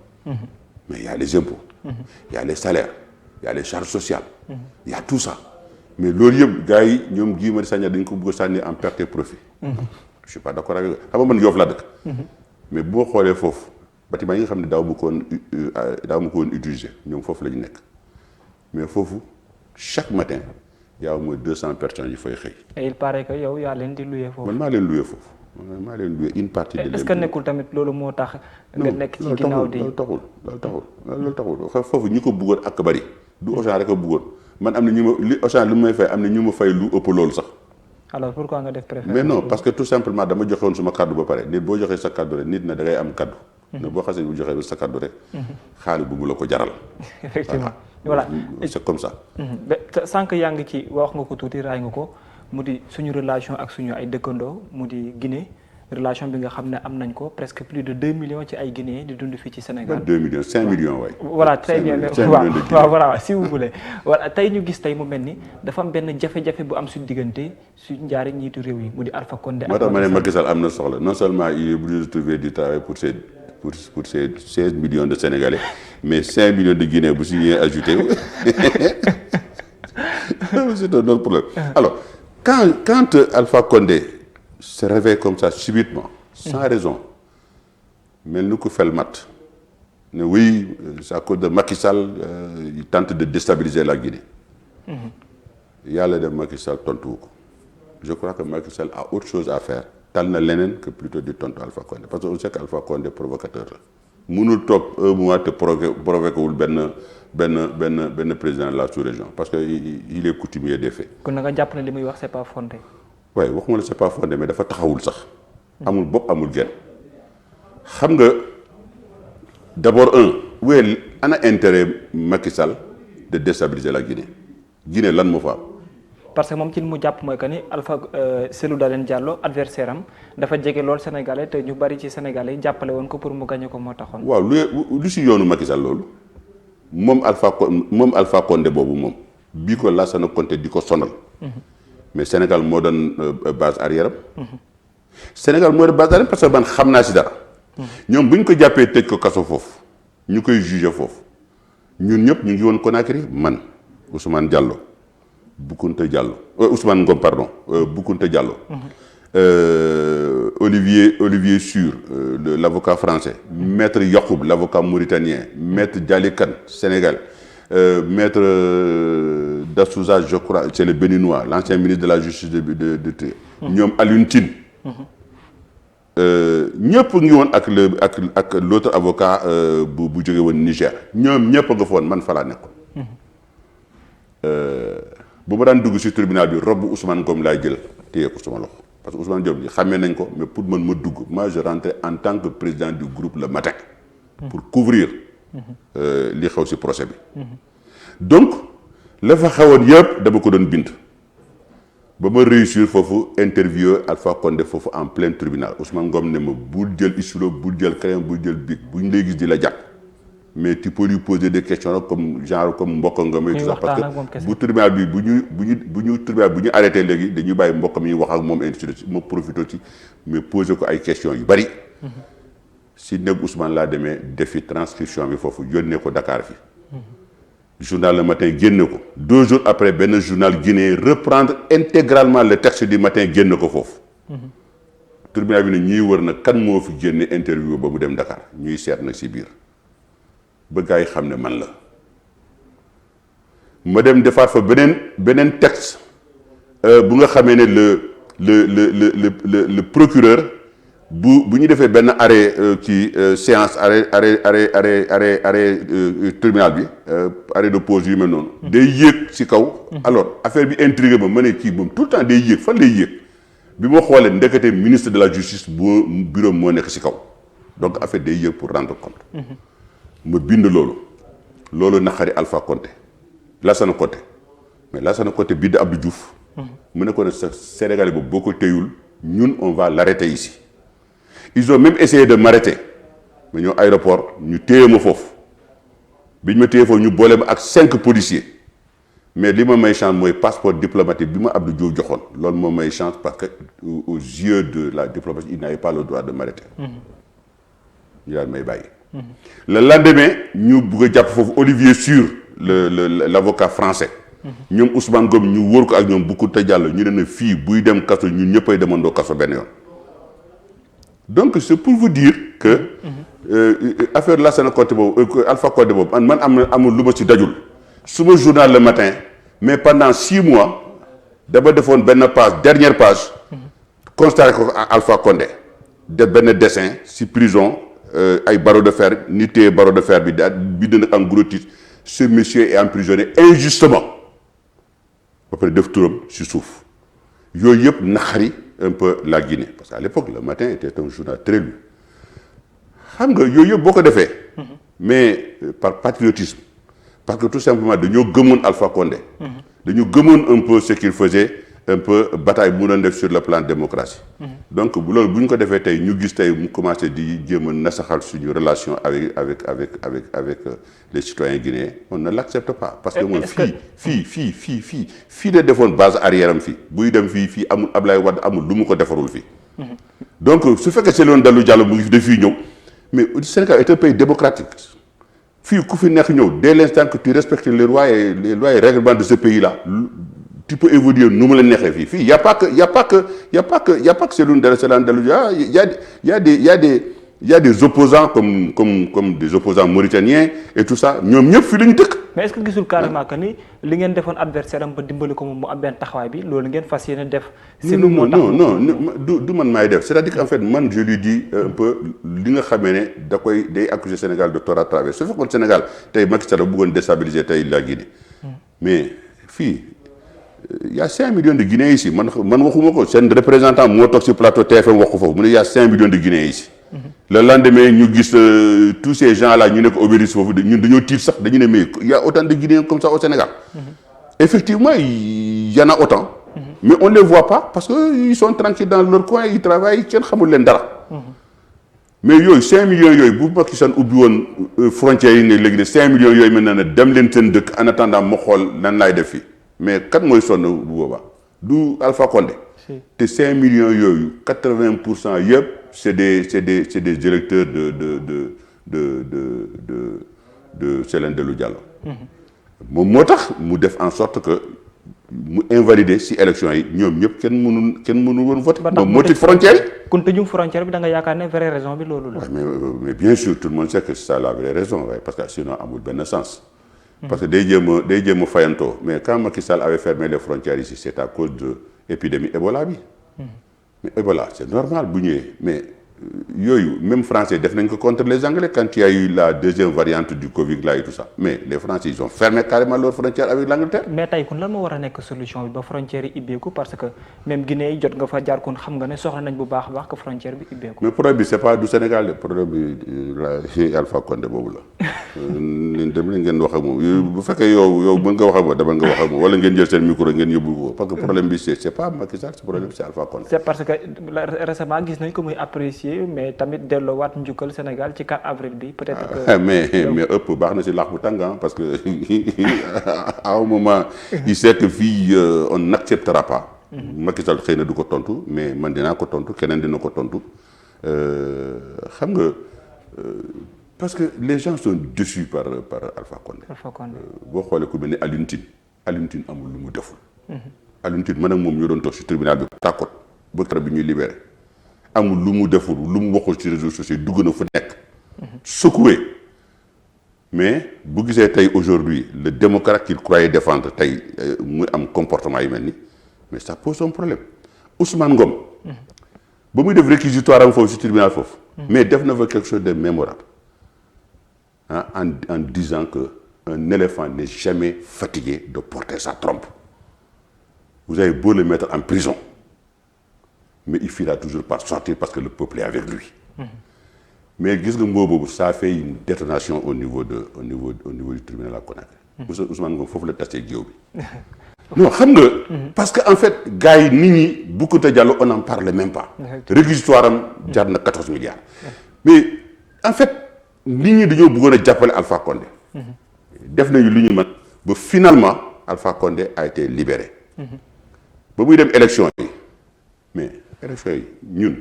mais il y a les impôts il y a les salaires il y a les charges sociales il y a tout ça mais loolu yëpp gars yi ñoom Guy Marius Sagna dañ ko bëgg a sànni en perte et profit je suis pas d'accord avec xam nga man Yoff laa dëkk mais bu ma xoolee foofu bâtiment yi nga xam ne daaw ma ko woon utiliser ñoom foofu la ñu nekk mais foofu chaque matin y a au moins 200 personnes yu fay xëy. et il paraît que yow yaa leen di louer foofu. man maa leen louer foofu maa leen louer une partie. de est-ce que nekkul tamit loolu moo tax. nga nekk ci ginnaaw di loolu taxul foofu ñi ko bëggoon ak bari du Auchan rek a bëggoon man am na ñu ma li Auchan lu may fay am na ñu ma fay lu ëpp loolu sax. alors pourquoi nga def préférence. mais non parce que tout simplement dama joxe woon suma kaddu ba pare nit boo joxee sa kaddu rek nit na da ngay am kaddu. ne boo xasee bu joxee sa kaddu rek. xaalis bu mu la ko jaral. effectivement voilà c'est comme ça. sànq yaa ngi ci wax nga ko tuuti raay nga ko mu di suñu relation ak suñu ay dëkkandoo mu di Guinée relation bi nga xam ne am nañ ko presque plus de 2 millions ci ay Guinéens di dund fii ci Sénégal. 2 millions 5 millions waay. voilà très bien waaw voilà si vous voulez. voilà tey ñu gis tey mu mel ni dafa am benn jafe-jafe bu am suñu diggante suñu ñaari njiitu réew yi mu di Alpha Condé. moo tax ma ne Macky Sall am na soxla non seulement il est obligé de trouver du travail pour ces 16 millions de Sénégalais mais 5 millions de Guinéens bu si ñëwee ajouté c'est un autre problème. Alors quand Alpha Condé se réveille comme ça subitement sans raison mel ni ku fel mat ne oui c'est à cause de Macky Sall il tente de déstabiliser la Guinée. yàlla def Macky Sall tontuwu ko je crois que Macky Sall a autre chose à faire tal na leneen que plutôt di tontu Alpha Condé parce que on sait que Alpha Condé provocateur la mënul toog un mois te provoqué wul benn président de la sous-région parce que il est coutumier des faits. kon na nga jàpp ne li muy wax c'est pas fondé. waaye waxuma la c'est pas fondé mais dafa taxawul sax. amul bopp amul genn. xam nga d'abord ana intérêt Macky Sall de déstabiliser la Guinée lan moo fa am parce que moom ci li mu jàpp mooy que ni Alpha Cellou Dalein Diallo adversaire am dafa jege lool Sénégalais te ñu bari ci Sénégalais yi jàppale woon ko pour mu gagné ko moo taxoon. waaw lu si yoonu Macky Sall loolu moom Alpha Condé boobu moom bii ko Lassana Conté di ko sonal. mais Sénégal moo doon base arrière am. Sénégal moo doon base arrière parce que man xam naa si dara. ñoom bu ñu ko jàppee tëj ko kaso foofu ñu koy jugé foofu ñun ñëpp ñu ngi woon Conakry man Ousmane Diallo Boukounta Diallo Ousmane Ngom pardon Boukounta Diallo. Olivier Sur l'avocat français. Maître Yacoub l'avocat mauritanien. Maître Dialé Kane Sénégal. Maître Dassouza je crois c'est le béninois l'ancien ministre de la justice de ñoom Alioune Tine. ñëpp ngi woon ak l'autre avocat bu jóge woon Niger ñoom ñëpp a nga fa woon man fa laa nekkoon. bu ma daan dugg ci tribunal bi robe Ousmane Ngom laay jël téye ko sama loxo parce que Ousmane Diop xàmmee nañ ko mais pour man ma dugg moi je rentrais en tant que président du groupe Le Matin. pour couvrir li xew ci procès bi. donc la fa xewoon yëpp dama ko doon bind. ba ma réussir foofu interview Alpha Condé foofu en plein tribunal Ousmane Ngom ne ma bul jël stylo bul jël crayon bul jël bic bu ñu lay gis di la jàpp mais tu peux lui poser des questions comme mbokk nga may tout ça parce que bu tribunal bi bu ñu arrêté léegi dañuy bàyyi mbokk mi wax ak moom ainsi de suite ma profité ci mais poser ko ay questions yu bari. si néeg Ousmane laa demee defi transcription bi foofu yónnee ko Dakar fi journal Le Matin génne ko 2 jours après benn journal guinéen reprendre intégralement le texte du Matin génne ko foofu. tribunal bi ne ñuy wër nag kan moo fi génne interview ba mu dem Dakar ñuy seet nag ci biir ba gars yi xam ne man la. ma dem defaat fa beneen texte bu nga xamee ne le procureur bu ñu defee benn arrêt ci séance arrêt tribunal bi arrêt de pause yu mel noonu. day yéeg ci kaw. alors affaire bi intrigué ma ne kii moom tout le temps day yéeg fan lay yéeg bi ma xoolee ndekete ministre de la justice boo bureau moo nekk ci kaw donc affaire day yéeg pour rendre compte. ma bind loolu naqari Alpha Condé Lassana Conté mais Lassana Conté bind Abdou Diouf. mu ne ko ne sa Sénégalais boobu boo ko téyul ñun on va l'arrêter ici. ils ont même essayé de m'arrêter ma ñëw aéroport ñu téye ma foofu biñ ma téye foofu ñu boole ma ak 5 policiers mais li ma may chance mooy passeport diplomatique bi ma Abdou Diouf joxoon loolu moo may chance parce que aux yeux de la diplomatie il n'avait pas le droit de m'arrêter. ñu daal may bàyyi. le lendemain ñu bëgg a jàpp foofu Olivier Sur l'avocat français. ñoom Ousmane Ngom ñu wóor ko ak ñoom Boukounta Diallo ñu ne fii buy dem kaso ñun ñëppay demandoo kaso benn yoon. donc c'est pour vous dire que affaire Lassana Conté boobu Alpha Condé boobu man amul lu ma ci dajul suma journal Le Matin mais pendant 6 mois dama defoon benn page dernière page constaté ko Alpha Condé def benn dessin ci prison ay barreau de fer ni téye barreau de fer bi daal bi dina en gros titre ce monsieur est emprisonné injustement ba pare def turam ci suuf yooyu yëpp naxari un peu la Guinée parce qu'à l'époque Le Matin était un journal très lu xam nga yooyu yëpp boo ko defee mais par patriotisme parce que tout simplement dañoo gëmoon Alpha Condé dañu gëmoon un peu ce qu'il faisait un peu bataille bu mu doon def sur le plan démocratie donc loolu bu ñu ko defee tey ñu gis tey mu commencé di jéem a nasaxal suñu relation avec les citoyens guinéens on ne l'accepte pas parce que moom fii la defoon base arrière am fii buy dem fii amul Ablaye Wade amul lu mu ko defarul fii donc su fekkee c'est loon Dallu Diallo mu ngi dafii ñëw mais le Sénégal est un pays démocratique fii ku fi nekk ñëw dès l'instant que tu respectes les lois et règlements de ce pays là tu peux évoluer nu mu la neexee fii y a pas que Cellou Dalein Diallo y a des opposants comme des opposants mauritaniens et tout ça ñoom ñëpp fii la ñu dëkk. mais est-ce que gisul carrément que ni li ngeen defoon adversaire am ba dimbali ko moom mu am benn taxawaay bi loolu ngeen fas yéene def. non du man maay def c'est-à-dire qu'en fait man je lui dis un peu li nga xamee ne day accuser Sénégal de tort à travers su fekkoon Sénégal tey Macky Sall bëggoon déstabiliser tey la Guinée mais fii. Il y a 5 millions de Guinéens ici man waxuma ko seen représentant moo toog ci plateau TFM wax ko foofu mu ne il y a 5 millions de Guinéens ici. le lendemain ñu gis tous ces gens là ñu nekk Obélisque foofu ñun dañoo tiit sax dañu ne mais il y a autant de Guinéens comme ça au Sénégal. effectivement il y en a autant. Mais on les voit pas parce que ils sont tranquilles dans leur coin ils travaillent kenn xamul leen dara. mais yooyu 5 millions yooyu bu Macky Sall ubbi woon frontières yi ne léegi ne 5 millions yooyu mën na ne dem leen seen dëkk en attendant ma xool nan laay def fii mais kat mooy sonn bu boobaa du Alpha Condé. te 5 millions yooyu 80% yëpp c'est des directeurs de Cellène Dellou Diallo. moom moo tax mu def en sorte que mu invalider ci élection yi ñoom ñëpp kenn mënul woon voter. moom moo tëj frontière yi. kon tëjum frontière bi da nga yaakaar ne vraie raison bi loolu la. mais bien sûr tout le monde sait que c'est ça la vraie raison waaye parce que sinon amul benn sens. parce que day jéem a fayantoo mais quand Macky Sall avait fermé les frontières ici c'est à cause de épidémie Ebola bi. mais Ebola c'est normal bu ñëwee mais yooyu même français def nañ ko contre les Anglais quand il y a eu la deuxième variante du Covid là et tout ça mais les Français ils ont fermé carrément leurs frontières avec l'Angleterre. mais tey kon lan moo war a nekk solution bi ba frontière yi ibbeeku parce que même Guinée yi jot nga fa jaar kon xam nga ne soxla nañ bu baax a baax que frontière bi ibbeeku. mais problème bi c'est pas du Sénégal de problème bi Alpha Condé boobu la. dem leen ngeen wax ak moom bu fekkee yow mën nga wax ak moom demal nga wax ak moom wala ngeen jël seen micro ngeen yóbbu ko parce que problème bi c'est pas Macky Sall c'est problème c'est Alpha Condé. c'est parce que récemment gis nañ ko muy apprécier mais tamit delloowaat njukkal Sénégal ci 4 avril bi peut-être que. mais ëpp baax na si laax bu tàng parce que à un moment il sait que fii on n'acceptera pas. Macky Sall xëy na du ko tontu mais man dinaa ko tontu keneen dina ko tontu xam nga parce que les gens sont déçus par Alpha Condé. boo xoolee ku mel ni Alioune Tine amul lu mu deful. Alioune Tine man ak moom ñoo doon toog si tribunal bi tàkkoot ba keroog bi ñuy libéré amul lu mu deful lu mu waxul ci réseaux sociaux dugg na fu nekk. secoué mais bu gisee tey aujourd'hui le démocrate qu'il croyait défendre tey muy am comportement yu mel ni mais ça pose un problème Ousmane Ngom. ba muy def réquisitoire am foofu si tribunal foofu. mais def na fa quelque chose de mémorable en disant que un éléphant n'est jamais fatigué de porter sa trompe. Vous avez beau le mettre en prison mais il finira toujours par sortir parce que le peuple est avec lui. mais gis nga moo boobu ça fait une détonation au niveau du tribunal à Conakry. Ousmane Ngom foofu la tasee géew bi. non xam nga. parce que en fait gars yi nit ñi Boucounta Diallo on n'en parle même pas. réquisitoire am jar na 14 milliards. mais en fait nit ñi dañoo bëggoon a jàppale Alpha Condé. def nañu lu ñu mën ba finalement Alpha Condé a été libéré. ba muy dem élection yi mais élection yi ñun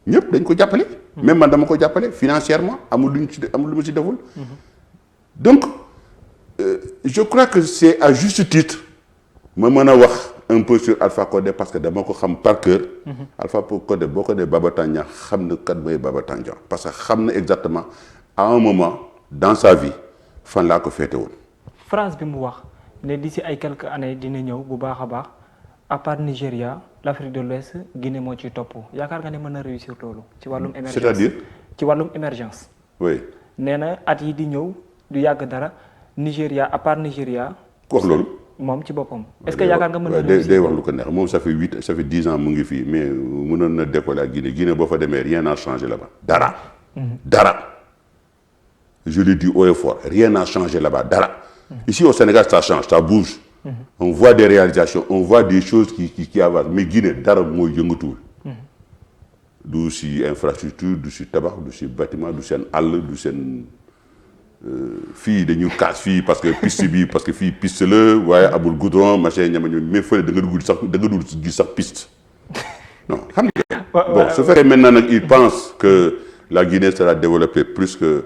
ñëpp dañ ko jàppale. même man dama ko jàppale financièrement amul lu ma ci deful. donc je crois que c'est à juste titre ma mën a wax un peu sur Alpha Condé parce que dama ko xam par cœur. Alpha Condé boo ko dee Baba Tandian xam na kat mooy Baba Tandian parce que xam na exactement à un moment dans sa vie fan laa ko féete woon. France bi mu wax ne d'ici ay quelques années dina ñëw bu baax a baax à part Nigéria l'Afrique de l'Ouest Guinée moo ciy topp yaakaar nga ne mën na réussir loolu. ci wàllum émergence c'est-à-dire. ci wàllum émergence. oui. nee na at yi di ñëw du yàgg dara Nigéria à part Nigéria. ku wax loolu. moom ci boppam. est-ce que yaakaar nga mën na réussir day wax lu ko neex moom ça fait 10 ans mu ngi fii mais mënoon na décoller ak Guinée boo fa demee rien n'a changé là-bas. dara. je le dis haut et fort rien n'a changé là-bas dara. ici au Sénégal ça change ça bouge. on voit des réalisations on voit des choses qui avancent mais Guinée dara mooy yëngatuwul. du si infrastructure du si tabax du si bâtiment du seen àll du seen fii dañu kaas fii parce que piste bi parce que fii piste la waaye amul goudron machin ñama ñoom mais fële da nga dugg gis sax piste non xam nga. bon su fekkee maintenant nag il pense que la Guinée sera développée plus que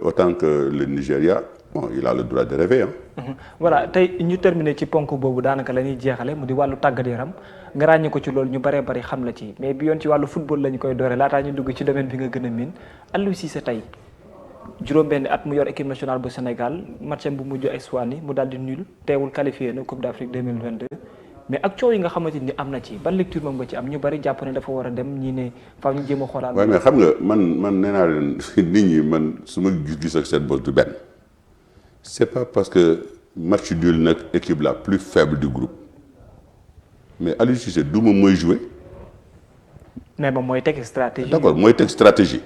autant que le Nigeria bon il a le droit de rêver voilà tey ñu terminé ci ponk boobu daanaka la ñuy jeexale mu di wàllu tàggat yaram nga ràññee ko ci loolu ñu bëree bëri xam la ci mais bi yoon ci wàllu football la ñu koy doore laataa ñu dugg ci domaine bi nga gën a miin Aliou Cissé tey juróom-benn at mu yor équipe nationale bu Sénégal matcham bu mujj Eswatini mu daal di nul teewul qualifié na Coupe d'Afrique 2022 mais ak coow yi nga xamante ni am na ci ban lecture moom nga ci am ñu bëri jàpp ne dafa war a dem ñii ne faaw ñu jéem a xoolaat. waaye mais xam nga man nee naa leen nit ñi man su ma gis ak seen bopp du benn c'est pas parce que match nul nag équipe la plus faible du groupe mais Aliou Cissé du moom mooy jouer. mais moom mooy teg stratégie. d'accord mooy teg stratégie.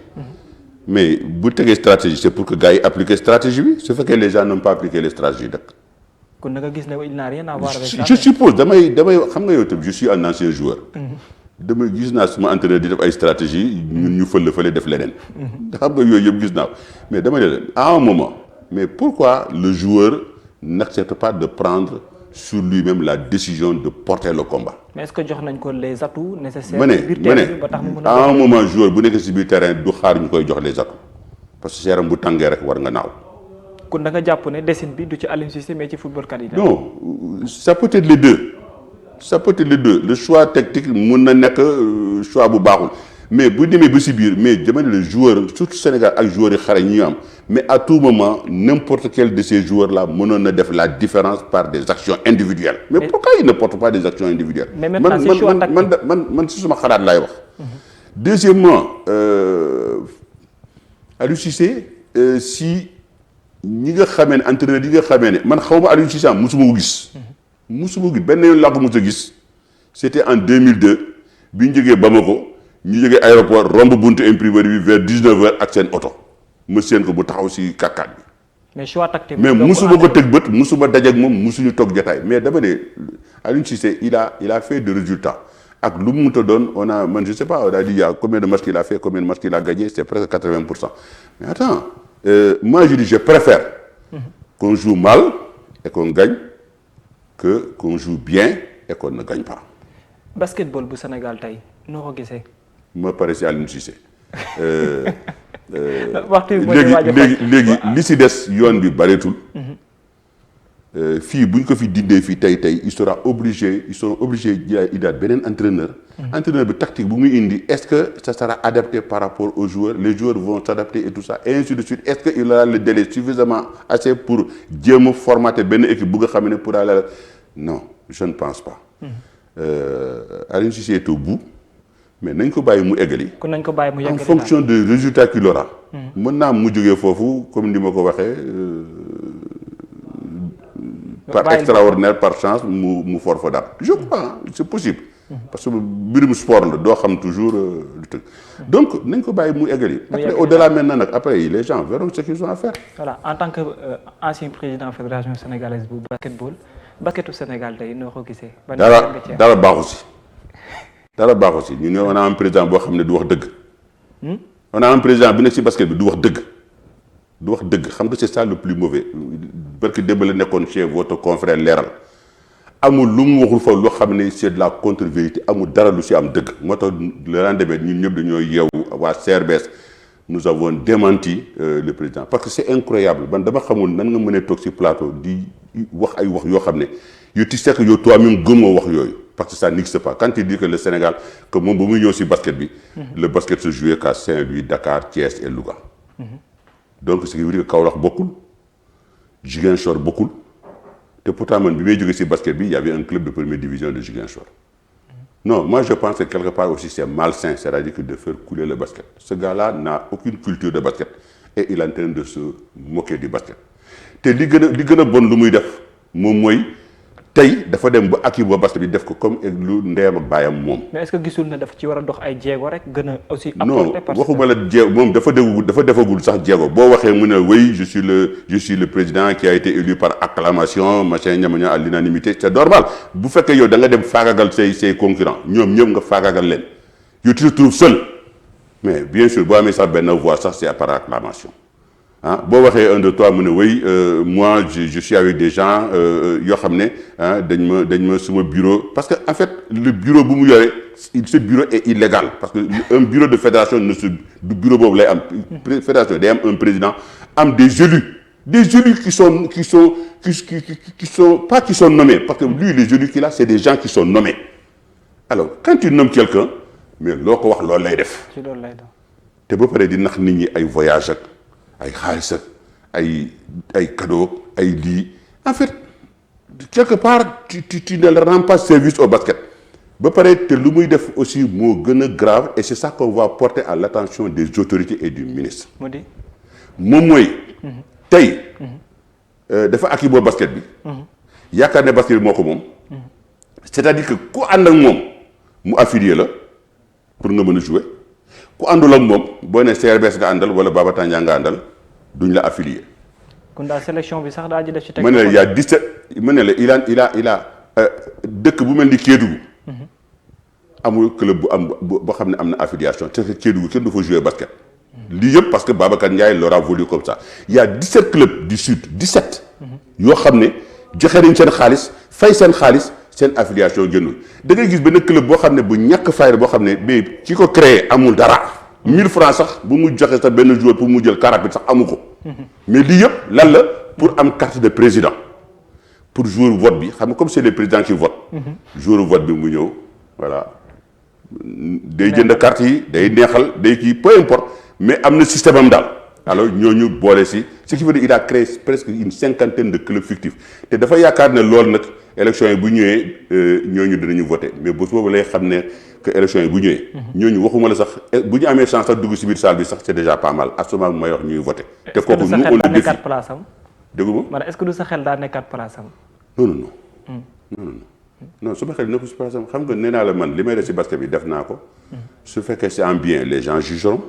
mais bu tegee stratégie c'est pour que gars yi appliquer stratégie bi su fekkee les gens n'ont pas appliqué les stratégies nag kon da nga gis ne il n'a rien à voir avec ça. je suppose damay xam nga yow tam je suis un ancien joueur. damay gis naa suma entraîneur di def ay stratégie ñun ñu fële def leneen. xam nga yooyu yëpp gis naa mais dama ne leen à un moment mais pourquoi le joueur n'accepte pas de prendre sur lui-même la décision de porter le combat. mais est-ce que jox nañ ko les atouts nécessaires. ma ne ba tax mu mën à un moment joueur bu nekk si biir terrain du xaar ñu koy jox les atouts parce que yaram bu tàngee rek war nga naaw. kon da nga jàpp ne dessin bi du ci Aliou Cissé mais ci football kat yi. non ça peut être les deux le choix tactique mun na nekk choix bu baaxul mais bu demee ba si biir mais dama ne le joueur surtout Sénégal ak joueurs yi xarañ ñi ñu am mais à tout moment n'importe quel de ces joueurs là mënoon na def la différence par des actions individuelles. mais pourquoi ils ne portent pas des actions individuelles. mais maintenant c'est choix tactique man si suma xalaat laay wax. deuxièmement Aliou Cissé si ñi nga xamee ne entraîneur yi nga xamee ne man xaw ma Aliou Cissé am musuma ko gis. benn yoon laa ko mos a gis c'était en 2002 bi ñu jógee Bamako ñu jógee aéroport romb buntu imprimerie bi vers 19h ak seen oto ma seen ko bu taxaw si 4x4 bi. mais choix tactique mais musuma ko teg bët musuma dajeeg moom musuñu toog jotaay mais dama ne Aliou Cissé il a fait de résultats ak lu mu mënta doon man je sais pas on a dit il y a combien de matchs qu'il a fait combien de matchs qu'il a gagné c'est presque 80%. mais attends moi je dis je préfère qu'on joue mal et qu'on gagne que qu'on joue bien et qu'on ne gagne pas. basketball bu Sénégal tey noo ko gisee. ma pare si Aliou Cissé. waxtu bi léegi li si des yoon bi bareetul. fii bu ñu ko fi dindee fii tey ils seront obligés indaat beneen entraîneur. entraîneur bi tactique bu muy indi est-ce que ça sera adapté par rapport aux joueurs les joueurs vont s'adapter et tout ça et ainsi de suite est-ce que il aura le délai suffisamment assez pour jéem a formater benn équipe bu nga xam ne pour aller non je ne pense pas. Aliou Cissé est au bout mais nañ ko bàyyi mu eggali. kon nañ ko bàyyi mu yeggali en fonction des résultats qu'il aura. mën naa mu jógee foofu comme ni ma ko waxee. par extraordinaire par chance mu for fa dara je crois c'est possible. parce que mbirum sport la doo xam toujours lu tëgg. donc nañ ko bàyyi mu eggali. après au-delà maintenant nag après les gens verront ce qu'ils ont à faire. voilà en tant que ancien président fédération sénégalaise bu basketball basketu Sénégal tey noo ko gisee. dara baaxu si ñu ne on a un président boo xam ne du wax dëgg. on a un président bi nekk si basket bi du wax dëgg xam nga c'est ça le plus mauvais barki démb la nekkoon chez votre confrère leeral amul lu mu waxul fa loo xam ne c'est de la contre-vérité amul dara lu si am dëgg moo tax le lendemain ñun ñëpp dañoo yeewu waa CRBS nous avons démenti le président parce que c'est incroyable man dama xamul nan nga mën a toog si plateau di wax ay wax yoo xam ne yow tu sais que yow toi-même gëmoo wax yooyu parce que ça n'existe pas quand il dit que le Sénégal que moom ba muy ñëw si basket bi le basket se jouait qu'à Saint-Louis Dakar Thiès et Louga. donc ce qui veut dire que Kaolack bokkul Ziguinchor bokkul te pourtant man bi may jógee ci basket bi il y avait un club de première division de Ziguinchor. non moi je pense que quelque part aussi c'est malsain c'est-à-dire que de faire couler le basket ce gars-là n'a aucune culture de basket et il est en train de se moquer du basket te li gën a bon lu muy def moom mooy tey dafa dem ba akii ba basket bi def ko comme lu ndeyam ak baayam moom. mais est-ce que gisul na dafa ci war a dox ay jéego rek gën a aussi. non waxuma la jéego moom dafa defagul sax jéego boo waxee mu ne oui je suis le président qui a été élu par acclamation machin ñamaña à l'unanimité c'est normal bu fekkee yow da nga dem faagagal say concurrents ñoom ñëpp nga faagagal leen yow tu te trouves seul mais bien sûr boo amee sax benn voix sax c'est par acclamation. boo waxee 1 2 3 mu ne oui moi je suis avec des gens yoo xam ne dañ ma suma bureau parce que en fait le bureau bu mu yore ce bureau est illégal parce que un bureau de fédération du bureau boobu lay am fédération day am un président am des élus qui sont nommés parce que lui les élus qu'il a c'est des gens qui sont nommés alors quand tu nommes quelqu'un mais loo ko wax loolu lay def te ba pare di nax nit ñi ay voyage ak ay xaalis ak ay cadeau ay lii en fait quelque part tu ne rends pas service au basket ba pare te lu muy def aussi moo gën a grave et c'est ça qu'on va porter à l'attention des autorités et du ministre moom mooy tey dafa akki boo basket bi yaakaar ne basket bi moo ko moom c'est-à-dire que ku ànd ak moom mu affilié la pour nga mën a jouer ku àndul ak moom boo ne CRBS nga àndal wala Baba Tandian nga àndal duñ la affilié kon daal sélection bi sax daa ji def ci teg. ma ne la il y a 17 ma ne la il a dëkk bu mel ni Kédougou. amul club bu am boo xam ne am na affiliation te Kédougou kenn du fa jouer basket. lii yëpp parce que Babacar Ndiaye l'aura voulu comme ça il y a 17 clubs du sud 17. yoo xam ne joxe nañ seen xaalis fay seen xaalis seen affiliation génnul da ngay gis benn club boo xam ne bu ñàkk fayda boo xam ne mais ki ko créé amul dara. 1000 francs sax bu mu joxe sax benn joueur pour mu jël car rapide sax amu ko. mais lii yëpp lan la pour am carte de président pour jouer vote bi xam nga comme c'est les présidents qui votent. jouer vote bi mu ñëw voilà. day jënd carte yi day neexal day kii peu importe mais am na système am daal alors ñooñu boole si ce qui veut dire il a créé presque une 50aine de clubs fictifs te dafa yaakaar ne loolu nag élection yi bu ñëwee ñooñu dinañu voter mais bés boobu lay xam ne que élection yi bu ñëwee. ñooñu waxuma la sax bu ñu amee chance sax dugg si biir salle bi sax c'est déjà pas mal à ce moment may wax ñuy voter. te kooku nous on le défie déggu ma. est-ce que du sa xel daa nekkaat place am. non su ma xel nekkul si place am xam nga nee naa la man li may def si basket bi def naa ko. su fekkee c'est en bien les gens jugeront.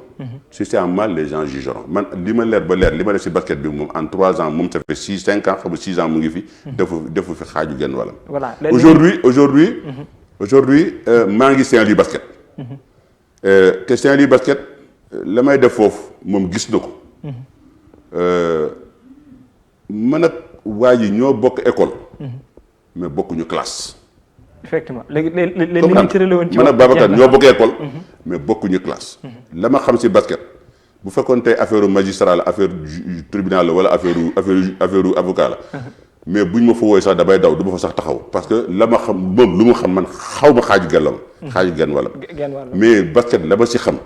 si c'est en mal les gens jugeront man li ma leer ba leer li ma def si basket bi moom en 3 ans moom ça fait 5 ans xam nga 6 ans mu ngi fi. defu fi xaaju genn wàllam. voilà aujourd'hui maa ngi Saint-Louis basket. te Saint-Louis basket la may def foofu moom gis na ko. man ak waa ji ñoo bokk école. mais bokkuñu classe. effectivement léegi li ñu tërale woon ci man ak Babacar ñoo bokk école. mais bokkuñu classe. la ma xam si basket bu fekkoon tey affaire magistrat la affaire tribunal la wala affaire avocat la. mais buñ ma fa wooy sax damay daw du ma fa sax taxaw parce que la ma xam moom lu mu xam man xaw ma xaaju gellam. xaaju genn wàllam. mais basket la ma si xam.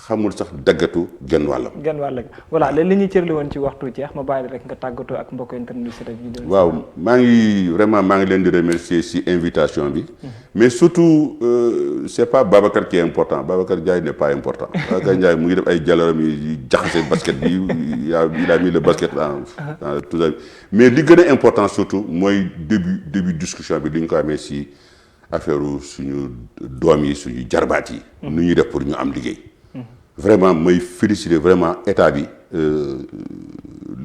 xamul sax daggatu genn wàllam. genn wàllam voilà léegi li ñuy cërli woon ci waxtu jeex ma bàyyi rek nga tàggatoo ak mbokk internet yi. waaw maa ngi leen di remercier si invitation bi. mais surtout c'est pas Babacar qui est important Babacar Ndiaye n'est pas important. Babacar Ndiaye mu ngi def ay jàllaram yi jaxase basket bi il a mis le basket dans tout ça mais li gën a important surtout mooy début discussion bi li ñu ko amee si affaire suñu doom yi suñu jarbaat yi. nu ñuy def pour ñu am liggéey. vraiment may féliciter vraiment état bi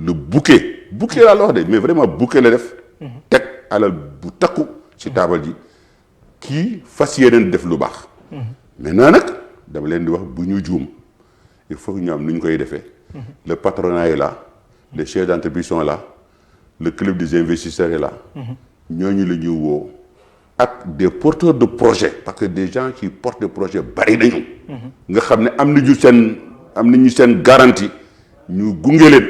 le bouquet laa la wax de mais vraiment bouquet la def. teg alal bu takku ci taabal ji kii fas yéeneen def lu baax. maintenant nag dama leen di wax bu ñu juum il faut que ñu am nu ñu koy defee. le patronat est là les chefs d'entreprise sont là le club des investisseurs est là. ñooñu la ñu woo. ak des porteurs de projets parce que des gens qui portent des projets bari nañu. nga xam ne am nañu seen garantie ñu gunge leen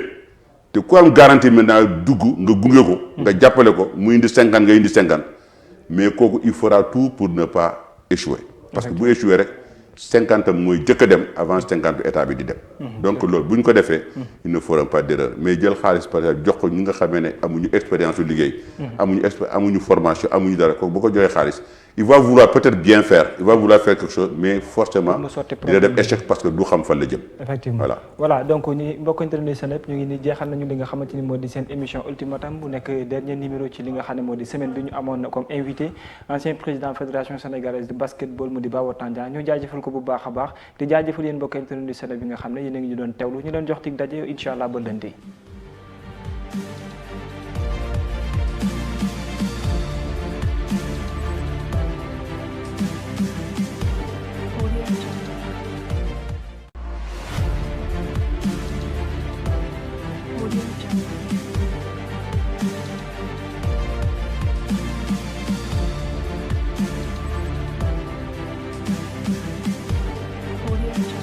te ku am garantie maintenant dugg nga gunge ko. nga jàppale ko mu indi 50 nga indi 50 mais kooku il fera tout pour ne pas échouer. parce que bu échouer rek 50 am mooy jëkk a dem avant 50 état bi di dem. donc loolu bu ñu ko defee. ils ne feront pas d'erreur mais jël xaalis par exemple jox ko ñi nga xamee ne amuñu expérience su liggéey. amuñu formation amuñu dara kooku bu ko joxee xaalis il va vouloir peut-être bien faire il va vouloir faire quelque chose mais forcément dina def échec parce que du xam fan la jëm. effectivement voilà donc ñi mbokk internet Seneweb ñu ngi ni jeexal nañu li nga xamante ni moo di seen émission Ultimatum bu nekk dernier numéro ci li nga xam ne moo di semaine bi ñu amoon comme invité ancien président fédération sénégalaise de basketball mu di Bawo Tandian ñu jaajëfal ko bu baax a baax di jaajëfal yéen mbokk internet Seneweb bi nga xam ne yéen a ngi ñu doon teewlu ñu leen jox tig daje incha allah ba lundi.